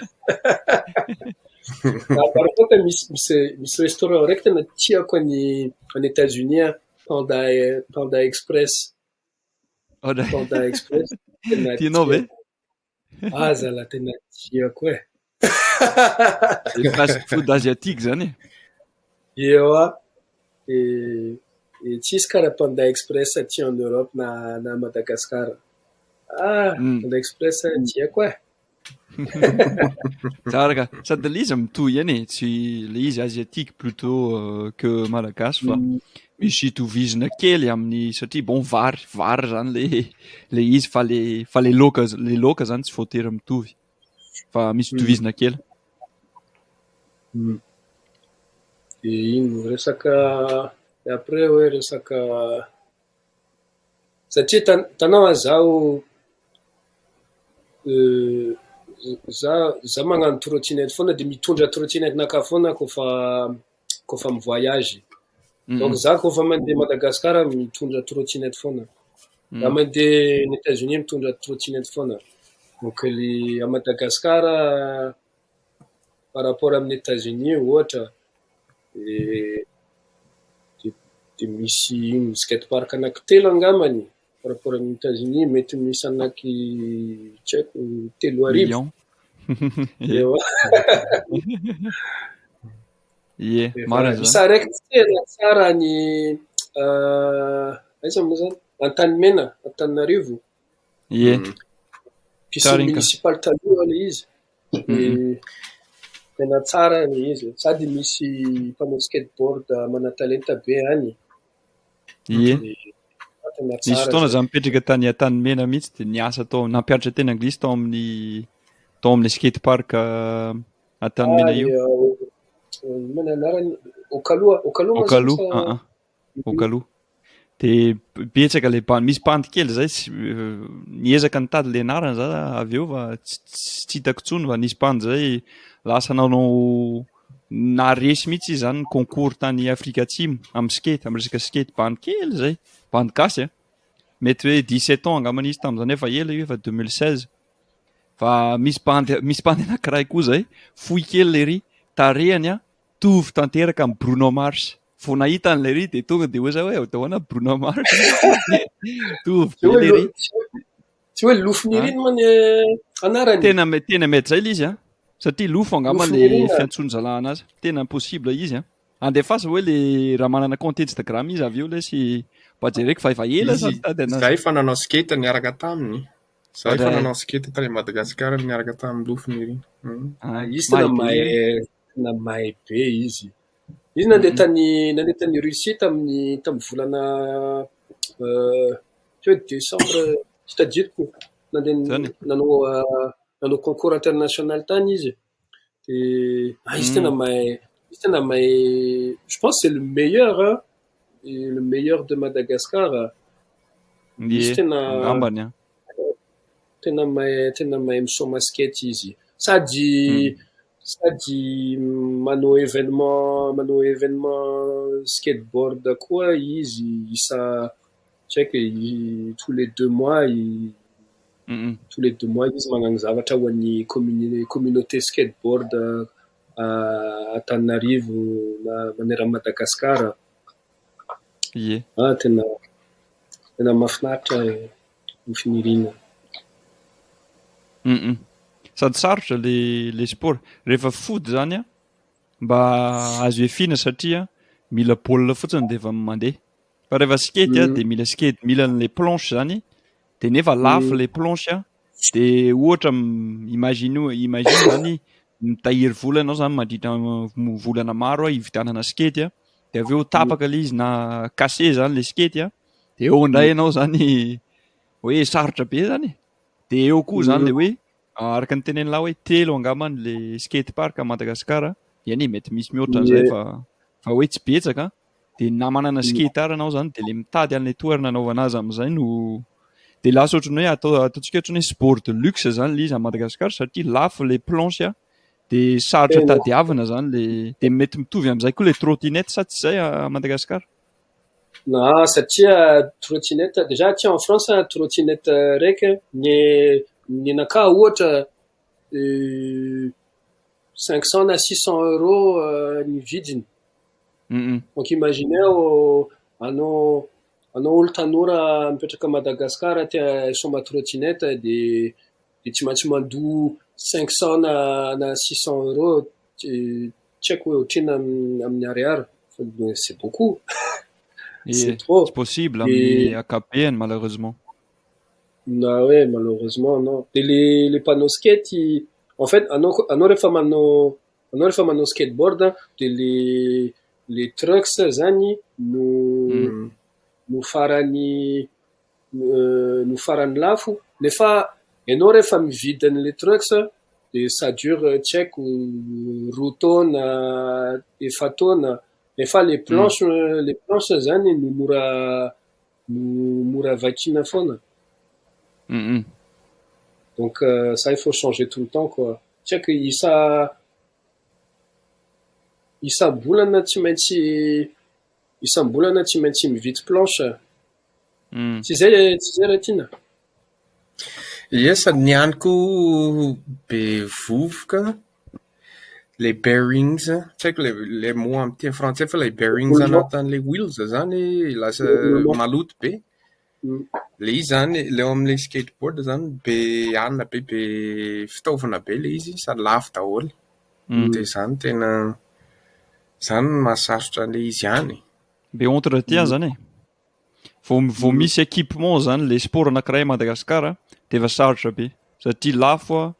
D: Par contre misy restaurant raiky tena tiako any États-Unis, Panda Express. Panda Express.
B: Tianao ve?
D: Zala tena tiako e.
B: Fast food asiatique zany e.
D: Eo tsisy karaha Panda Express aty en Europe na Madagasikara. Panda Express tiako e.
B: Tsara sady le izy mitohy eny e, tsy le izy asiatique plutôt que malagasy fa misy itovizina kely amin'ny satria bon vary zany le izy fa le laoka zany tsy voatery mitovy fa misy itovizina kely.
D: Ino resaka après hoe resaka satria tanao zaho za magnano trottinette foana dia mitondra trottinette naka foana kofa mivoyage. Donc za kofa mandeha Madagasikara mitondra trottinette foana. Za mandeha aux États-Unis mitondra trottinette foana. Donc à Madagasikara par rapport amin'ny États-Unis ohatra dia misy skatepark anaky telo angambany. Par rapport amin'ny États-Unis mety misy anaky tsy haiko 3,000.
B: Marina
D: misy araiky tena tsara ny aiza moa zany Antanimena, Antananarivo. Piscine municipale taloha le izy. Tena tsara le izy. Sady misy mpanao skateboard manan-talenta be any.
B: Nisy fotoana za mipetraka tany Antanimena mihitsy dia niasa tao nampianatra teny anglisy tao amin'ny skate park Antanimena io. Okaloha. Dia betsaka le bandy, misy bandy kely zay niezaka nitady le anarany za avy eo fa tsy hitako intsony fa nisy bandy zay lasa nanao naresy mihitsy izy zany concours tany Afrika Atsimo amin'ny skate, amin'ny resaka skate bandy kely zay, bandy gasy mety hoe 17 ans angambany izy tamin'izany efa ela io efa 2016. Fa misy bandy anankiray koa zay fohy kely le ry tarehany tovy tanteraka amin'ny Bruno Mars. Vao nahita an'ilay ry dia tonga dia hoe za hoe ahoana Bruno Mars. Tovy be le ry.
D: Tsy hoe lofiny ry moa ny anarany.
B: Tena mety zay le izy satria lofo angambany le fiantsonjalahana azy. Tena impossible izy andefasa hoe le raha manana compte Instagram izy avy eo le sy bajereko fa efa ela sa tady anazy.
C: Zahay fa nanao skate niaraka taminy. Zahay fa nanao skate tany Madagasikara niaraka tamin'ny lofiny ry.
D: Izy tena mahay be izy. Izy nandeha tany Russie tamin'ny volana décembre tsy tadidiko nanao concours international tany izy. Izy tena mahay, je pense c'est le meilleur de Madagascar. Izy tena tena mahay misaoma skate izy. Sady manao événement skateboard koa izy isa tsy haiko tous les 2 mois tous les 2 mois izy magnano zavatra ho an'ny communauté skateboard Antananarivo na manerana Madagasikara.
B: Ie.
D: Tena mahafinaritra ny finiriana.
B: Sady sarotra le sport. Rehefa foot zany a mba azo efina satria mila baolina fotsiny dia efa mandeha. Fa rehefa skate a dia mila skate, mila an'le planche zany dia nefa lafo le planche a dia ohatra imagine zany mitahiry vola ianao zany mandritra volana maro hividianana skate a dia avy eo tapaka le izy na cassé zany le skate a dia eo indray ianao zany hoe sarotra be zany. Dia eo koa zany le hoe araka ny tenenilay hoe 3 angambany le skate park à Madagasikara. Iany mety misy mihoatra an'izay fa hoe tsy betsaka. Dia na manana skater anao zany dia le mitady an'ilay toerana anaovana azy amin'izay no dia lasa ohatran'ny hoe ataontsika ohatran'ny hoe sport de luxe zany le izy à Madagasikara satria lafo le planche a dia sarotra tadiavina zany le dia mety mitovy amin'izay koa le trottinette sa tsy izay à Madagasikara.
D: Non, satria trottinette déjà aty en France trottinette raiky ny anaka ohatra 500 na 600 euros ny vidiny. Donc imagineo anao olo tanora mipetraka Madagasikara tia soma trottinette dia tsy maintsy mandoa 500 na 600 euros tsy haiko hoe ohatrina amin'ny ariary. C'est beaucoup.
B: C'est trop. C'est possible amin'ny AKPN malheureusement.
D: Non, ouais, malheureusement non. Et les panneaux skate en fait anao rehefa manao skateboard dia les trucks zany no farany lafo. Nefa ianao rehefa mividy an'le trucks dia ça dure tsy haiko 2 taona 4 taona. Nefa les planches zany no mora vakiana foana. Donc ça il faut changer tout le temps quoi. Tsy haiko isam-bolana tsy maintsy mividy planche. Tsy zay raha tiana.
C: Ie, sady ny aniko be vovoka les bearings, tsy haiko le mot amin'ny teny frantsay fa les bearings anatin'le wheels zany lasa maloto be. Le izy zany le amin'le skateboard zany be anina be fitaovana be le izy sady lafo daholo. Dia zany tena zany mahasarotra le izy ihany.
B: Be entretien zany e. Vao misy équipement zany le sport anankiray à Madagasikara dia efa sarotra be satria lafo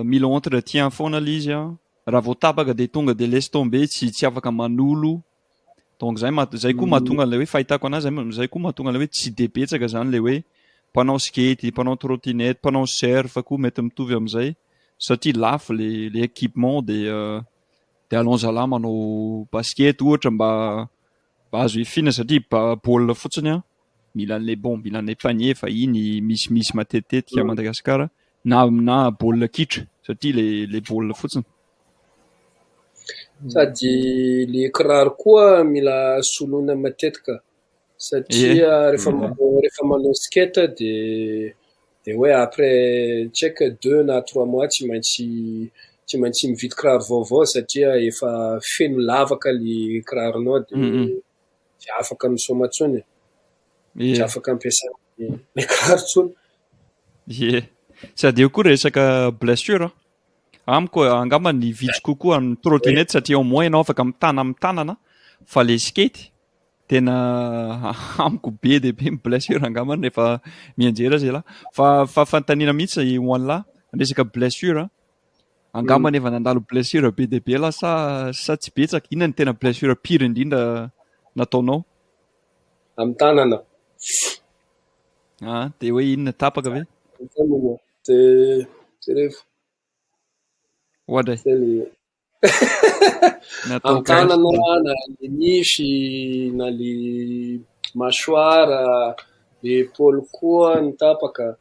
B: mila entretien foana le izy raha vao tapaka dia tonga dia laisse tomber tsy afaka manolo. Donc zay koa mahatonga le hoe fahitako anazy zay koa mahatonga le hoe tsy dia betsaka zany le hoe mpanao skate, mpanao trottinette, mpanao surf koa mety mitovy amin'izay satria lafo le équipement dia allons-y manao basket ohatra mba azo efina satria baolina fotsiny mila an'le panier fa iny misy matetitetika à Madagasikara na baolina kitra satria le baolina fotsiny.
D: Sady le kiraro koa mila soloina matetika satria rehefa manao skate dia hoe après tsy haiko 2 na 3 mois tsy maintsy mividy kiraro vaovao satria efa feno lavaka le kiraronao dia tsy afaka misaoma intsony. Tsy afaka ampiasana le kiraro intsony.
B: Sady eo koa resaka blessure amiko angamba ny vitsy kokoa ny trottinette satria au moins ianao afaka mitana amin'ny tanana fa le skate tena amiko be dia be ny blessure angambany rehefa mianjera zay lahy fa fantaniana mihitsy ho an'lahy resaka blessure angambany efa nandalo blessure be dia be lahy sa tsy betsaka. Inona ny tena blessure pire indrindra nataonao
D: amin'ny tanana?
B: Dia hoe inona tapaka ve? Ohatra
D: amin'ny tanana na le nify na le mâchoire le épaule koa ny tapaka.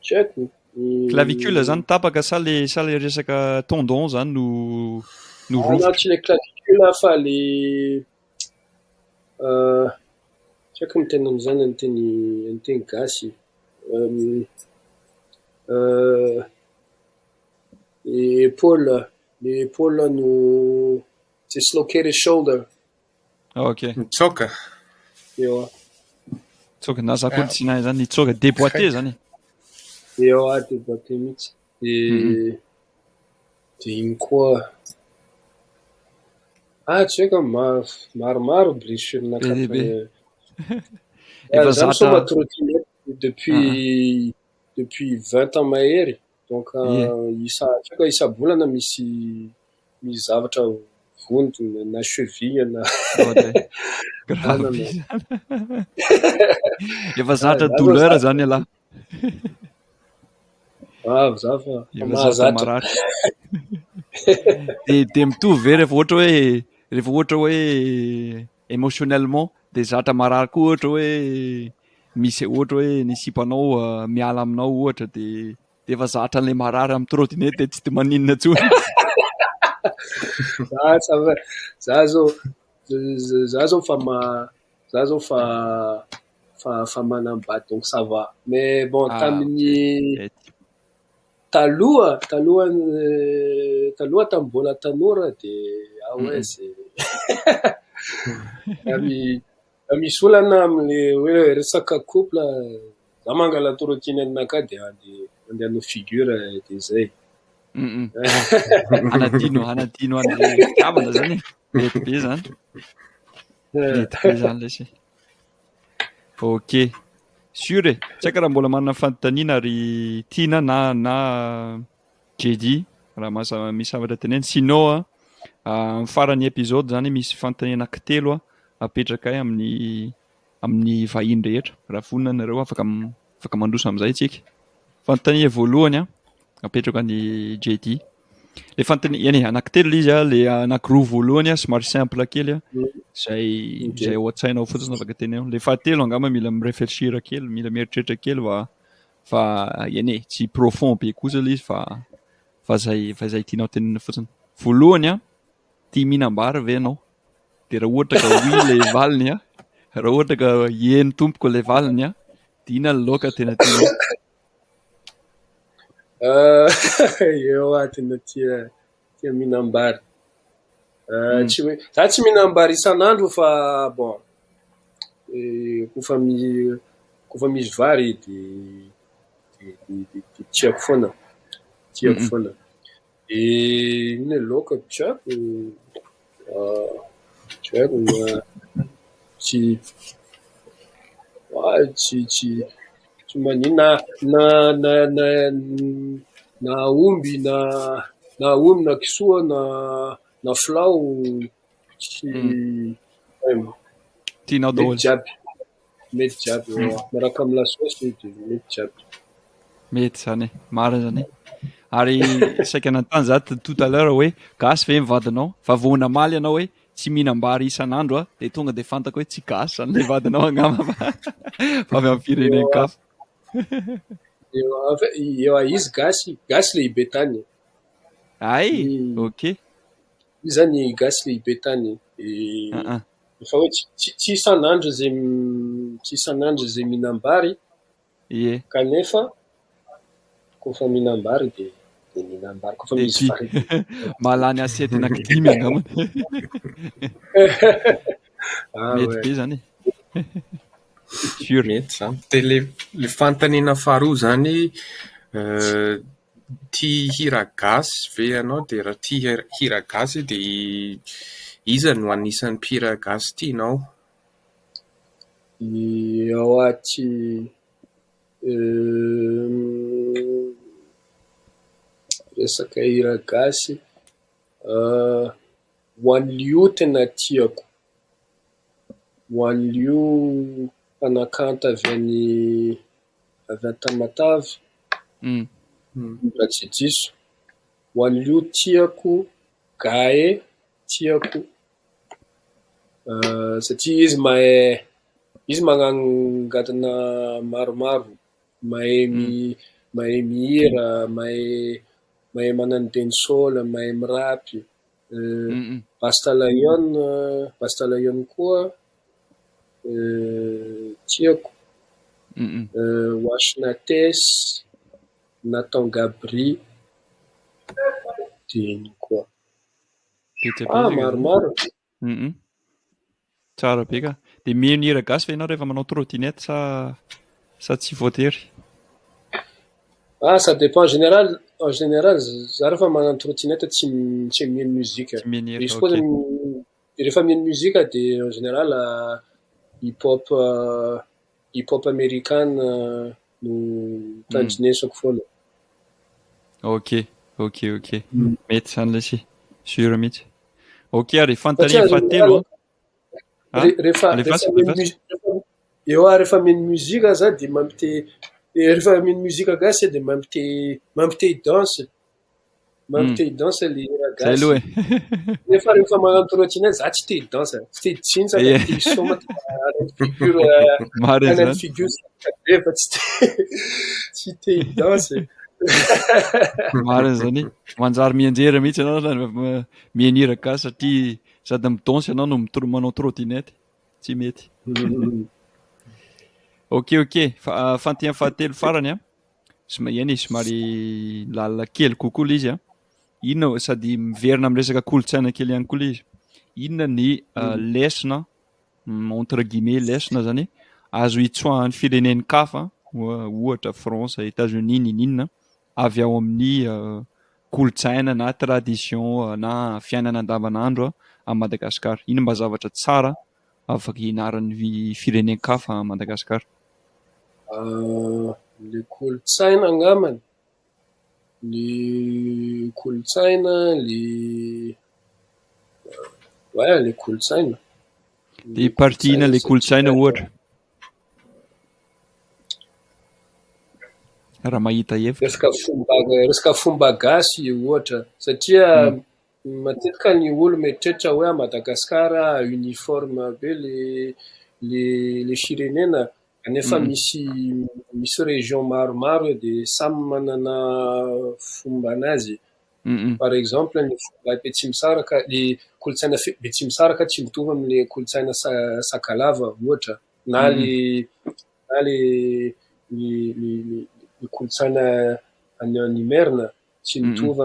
D: Tsy haiko.
B: Clavicule zany tapaka sa le resaka tendon zany no rovotra.
D: Tsy le clavicule fa le tsy haiko ny tena amin'izany ny teny gasy. Le épaule no dislocated shoulder.
B: Ok.
C: Mitsoka.
D: Eo.
B: Tsoka na za koa tsy nahay zany tsoka déboîté zany.
D: Eo déboîté mihitsy. De iny koa tsy haiko maromaro blessure nakatry.
B: Efa
D: Zaho
B: zatra
D: misoma trottinette depuis 20 ans mahery. Donc isa-bolana misy zavatra vonto na cheville na
B: grave. Efa zatra douleur zany ala.
D: Za fa mahazatra.
B: De mitovy ve rehefa ohatra hoe émotionnellement de zatra marary koa ohatra hoe misy ohatra hoe ny sipanao miala aminao ohatra de efa zatra an'le marary amin'ny trottinette de tsy de maninona intsony.
D: Za zao fa manambady donc ça va. Mais bon tamin'ny taloha tamin'ny mbola tanora de c'est misy olana am'le hoe resaka couple za mangala trottinette naka de andeha hanao figure de zay.
B: Anadino an'le fitiavana zany. Mety be zany. Lesy. Ok. Sûr e. Tsy haiko raha mbola manana fanontaniana ary tiana na JD raha misy zavatra teneny. Sinon amin'ny faran'ny épisode zany misy fanontaniana telo apetraka amin'ny vahiny rehetra. Raha vonona nareo afaka mandroso amin'izay tsika. Fanontaniana voalohany apetraka ny JD. Le fanontaniana anankitelo izy le anankiroa voalohany somary simple kely zay ao an-tsainao fotsiny afaka teneno. Le fahatelo angamba mila miréfléchir kely, mila mieritreritra kely fa tsy profond be kosa izy fa zay tianao tenena fotsiny. Voalohany tia mihinam-bary ve ianao? De raha ohatra ka oui le valiny raha ohatra ka eny tompoko le valiny de ina ny laoka tena tianao?
D: Tena tia mihinam-bary. Za tsy mihinam-bary isan'andro fa bon kofa misy vary de tiako foana. E ina laoka tsy haiko tsy manina na omby na kisoa na filao tsy
B: tianao daholo.
D: Mety jiaby miaraka amin'ny lasosy de mety jiaby.
B: Mety zany marina zany. Ary saika nantany za tout à l'heure hoe gasy ve mivadinao fa vao namaly ianao hoe tsy mihinam-bary isan'andro de tonga de fantako hoe tsy gasy zany le vadinao angamba fa avy amin'ny firenen-kafa.
D: Izy gasy lehibe tany.
B: Ok.
D: Izy zany gasy lehibe tany. Fa hoe tsy isan'andro zay mihinam-bary. Kanefa kofa mihinam-bary de mihinam-bary kofa misy vary.
B: Malany asiety anankidimy angamba. Mety be zany.
C: Mety zany. De le fanontaniana faharoa zany tia hira gasy ve ianao de raha tia hira gasy de iza no anisan'ny mpihira gasy tianao?
D: Resaka hira gasy One Liu tena tiako. One Liu mpanakanta avy an-Tamatavy. Raha tsy diso. One Liu tiako, Gae tiako. Satria izy izy magnangadina maromaro, mahay mihira, mahay manano dancehall, mahay mirapy. Basta Lion koa tiako. Washnates, Nathan Gabry, dia ino koa. Maromaro.
B: Tsara be ka. Dia mihira gasy fa ianao rehefa manao trottinette sa tsy voatery?
D: Ça dépend. En général, za rehefa manano trottinette tsy miheno muzika. Izy koa rehefa miheno muzika dia en général hip-hop américaine no tandrinesako foana.
B: Ok. Mety zany ilay sy. Sura mihitsy. Ok, ary fanontaniana fahatelo.
D: Rehefa miheno muzika za dia rehefa miheno muzika gasy dia mampite hidanse. Mampite hidanse ilay hira gasy. Rehefa manano trottinette za tsy te hidanse, tsy te hijinja, te hisoma, anaty figure rehefa tsy te hidanse.
B: Marina zany. Manjary mianjera mihitsy ianao zany miheno hira gasy satria sady midanse ianao no manao trottinette. Tsy mety. Ok. Fanontaniana fahatelo farany a. Somary lalina kely kokoa ilay izy a. Inona sady miverina amin'ny resaka kolontsaina kely ihany koa ilay izy. Inona ny lesona, entre guillemets lesona zany, azo hitsoahan'ny fireneny kafa, ohatra France, États-Unis, ninina, avy ao amin'ny kolontsaina na tradition na fiainana andavanandro a Madagasikara. Inona mba zavatra tsara afaka hianaran'ny firenen-kafa a Madagasikara?
D: Le kolontsaina angambany. Le kolontsaina, le kolontsaina.
B: Dia partina le kolontsaina ohatra. Raha mahita hevitra.
D: Resaka fomba gasy ohatra. Satria matetika ny olo mieritreritra hoe a Madagasikara uniforme be le firenena. Nefa misy région maromaro dia samy manana fomba anazy. Par exemple, ny fomba Betsimisaraka, ny kolontsaina Betsimisaraka tsy mitovy amin'ny kolontsaina Sakalava ohatra. Na le kolontsaina any Imerina tsy mitovy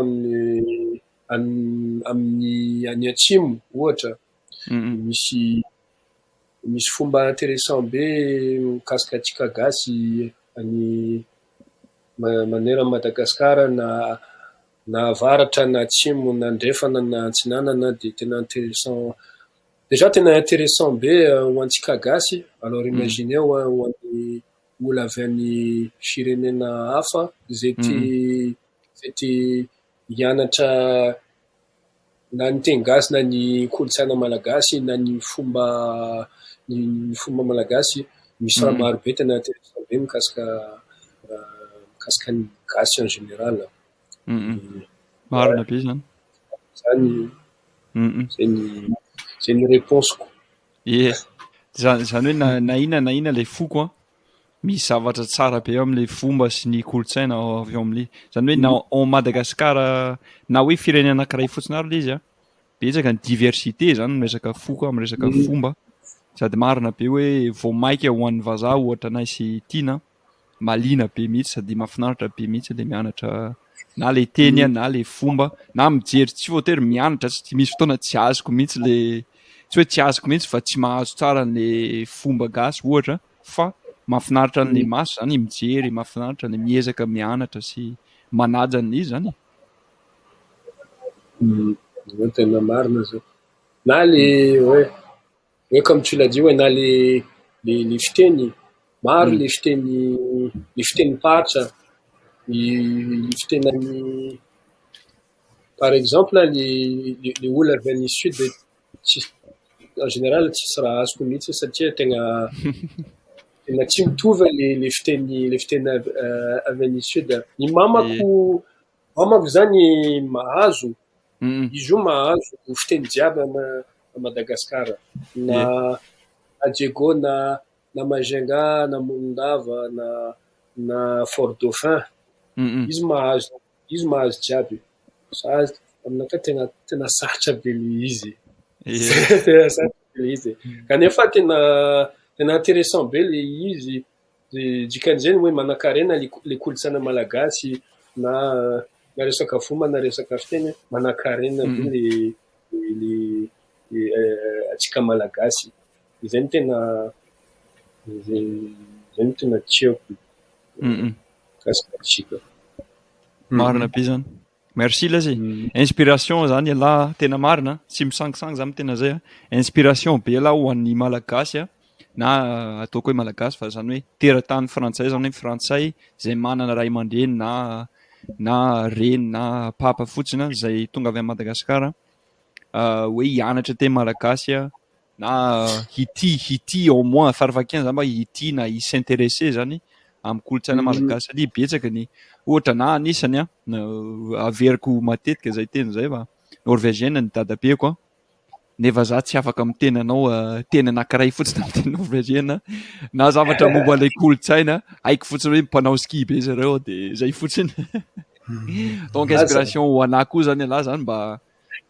D: amin'ny any Atsimo ohatra. Misy fomba intéressant be mikasika antsika gasy any manera Madagasikara na avaratra na atsimo na andrefana na antsinanana dia tena intéressant. Déjà tena intéressant be ho antsika gasy. Alors imaginez ho an'ny olona avy any firenena hafa izay te hianatra na ny teny gasy na ny kolontsaina malagasy na ny fomba malagasy. Misy raha maro be tena intéressant be mikasika ny gasy en général.
B: Marina be zany.
D: Zay ny réponse-ko.
B: Zany hoe na inona ilay foko misy zavatra tsara be amin'ilay fomba sy ny kolontsaina avy ao amin'ilay. Zany hoe na ao Madagasikara na hoe firenena anankiray fotsiny ary ilay izy betsaka ny diversité zany resaka foko amin'ny resaka fomba. Sady marina be hoe vao maika ho an'ny vazaha ohatra na sy tiana maliana be mihitsy sady mahafinaritra be mihitsy ilay mianatra na ilay teny na ilay fomba na mijery tsy voatery mianatra tsy misy fotoana tsy azoko mihitsy tsy hoe tsy azoko mihitsy fa tsy mahazo tsara ilay fomba gasy ohatra fa mahafinaritra an'ilay maso zany mijery, mahafinaritra ilay miezaka mianatra sy manaja an'izy zany.
D: Tena marina zao. Na le hoe comme tu l'as dit, na le fiteny maro, le fiteny paritra, le fitenany par exemple le olona avy any sud en général tsisy raha azoko mihitsy satria tena tsy mitovy le fiteny avy any sud. Ny mamako zany mahazo. Izy io mahazo fiteny jiaby a Madagasikara na Diego na na Majunga, na Morondava, na Fort Dauphin. Izy mahazo jiaby. Sady aminaka tena sarotra be le izy. Tena sarotra be le izy. Kanefa tena intéressant be le izy. Dikan'izany hoe manan-karena le kolontsaina malagasy na resaka fomba na resaka fiteny manan-karena be le atsika malagasy. Izay tena tiako kasika atsika.
B: Marina be zany. Merci lazy. Inspiration zany ala tena marina, tsy misangisangy zany tena zay. Inspiration be ala ho an'ny malagasy na ataoko hoe malagasy fa zany hoe teratany frantsay zany hoe frantsay zay manana ray aman-dreny na reny na papa fotsiny zay tonga avy Madagasikara hoe hianatra teny malagasy na hity au moins farafahakeliny zany mba hity na s'intéresser zany amin'ny kolontsaina malagasy ali betsaka ny ohatra na anisany averiko matetika zay teny zay fa norvégienne ny dadabeako nefa za tsy afaka miteny anao teny anankiray fotsiny amin'ny teny norvégienne na zavatra momba ilay kolontsaina haiko fotsiny hoe mpanao ski be zareo de zay fotsiny. Donc inspiration ho anahy koa zany ala zany mba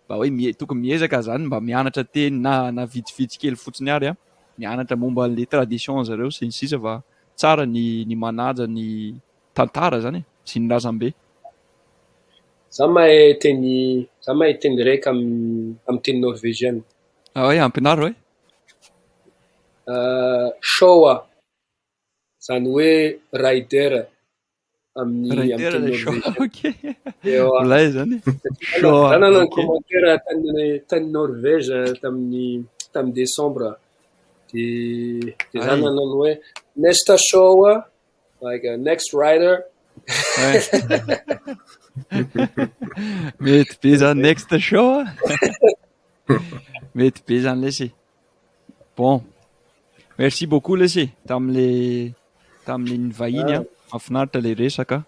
B: hoe tokony miezaka zany mba mianatra teny na vitsivitsy kely fotsiny ary mianatra momba le tradition zareo sy ny sisa fa tsara ny manaja ny tantara zany sy ny razam-be.
D: Za mahay teny raiky amin'ny teny norvégienne.
B: Hoe ampianaro hoe?
D: Showa zany hoe rider amin'ny teny norvégienne.
B: Olay zany.
D: Za nanao commentaire tany Norvège tamin'ny décembre de za nanao hoe next showa like next rider.
B: Mety be zany next show. Mety be zany lesy. Bon, merci beaucoup lesy tamin'ny nivahiny mahafinaritra le resaka.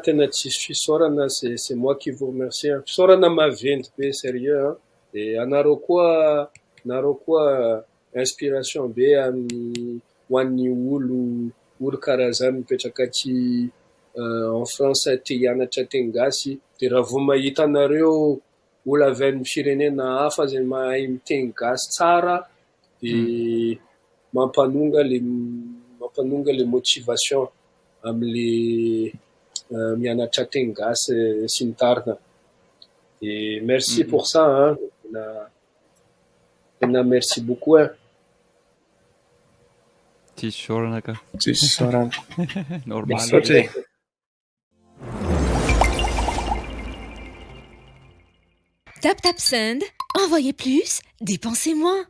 D: Tena tsisy fisaorana, c'est moi qui vous remercie. Fisaorana maventy be sérieux et anareo koa inspiration be ho an'ny olo karazany mipetraka aty en France te hianatra teny gasy de raha vao mahita anareo olo avy amin'ny firenena hafa zay mahay miteny gasy tsara de mampanonga le motivation am'le mianatra teny gasy sy ny tarina. Et merci pour ça tena merci beaucoup
B: Tsisy saorana ka.
C: Tsisy saorana.
B: Normal.
A: Tap tap send, envoyez plus, dépensez moins.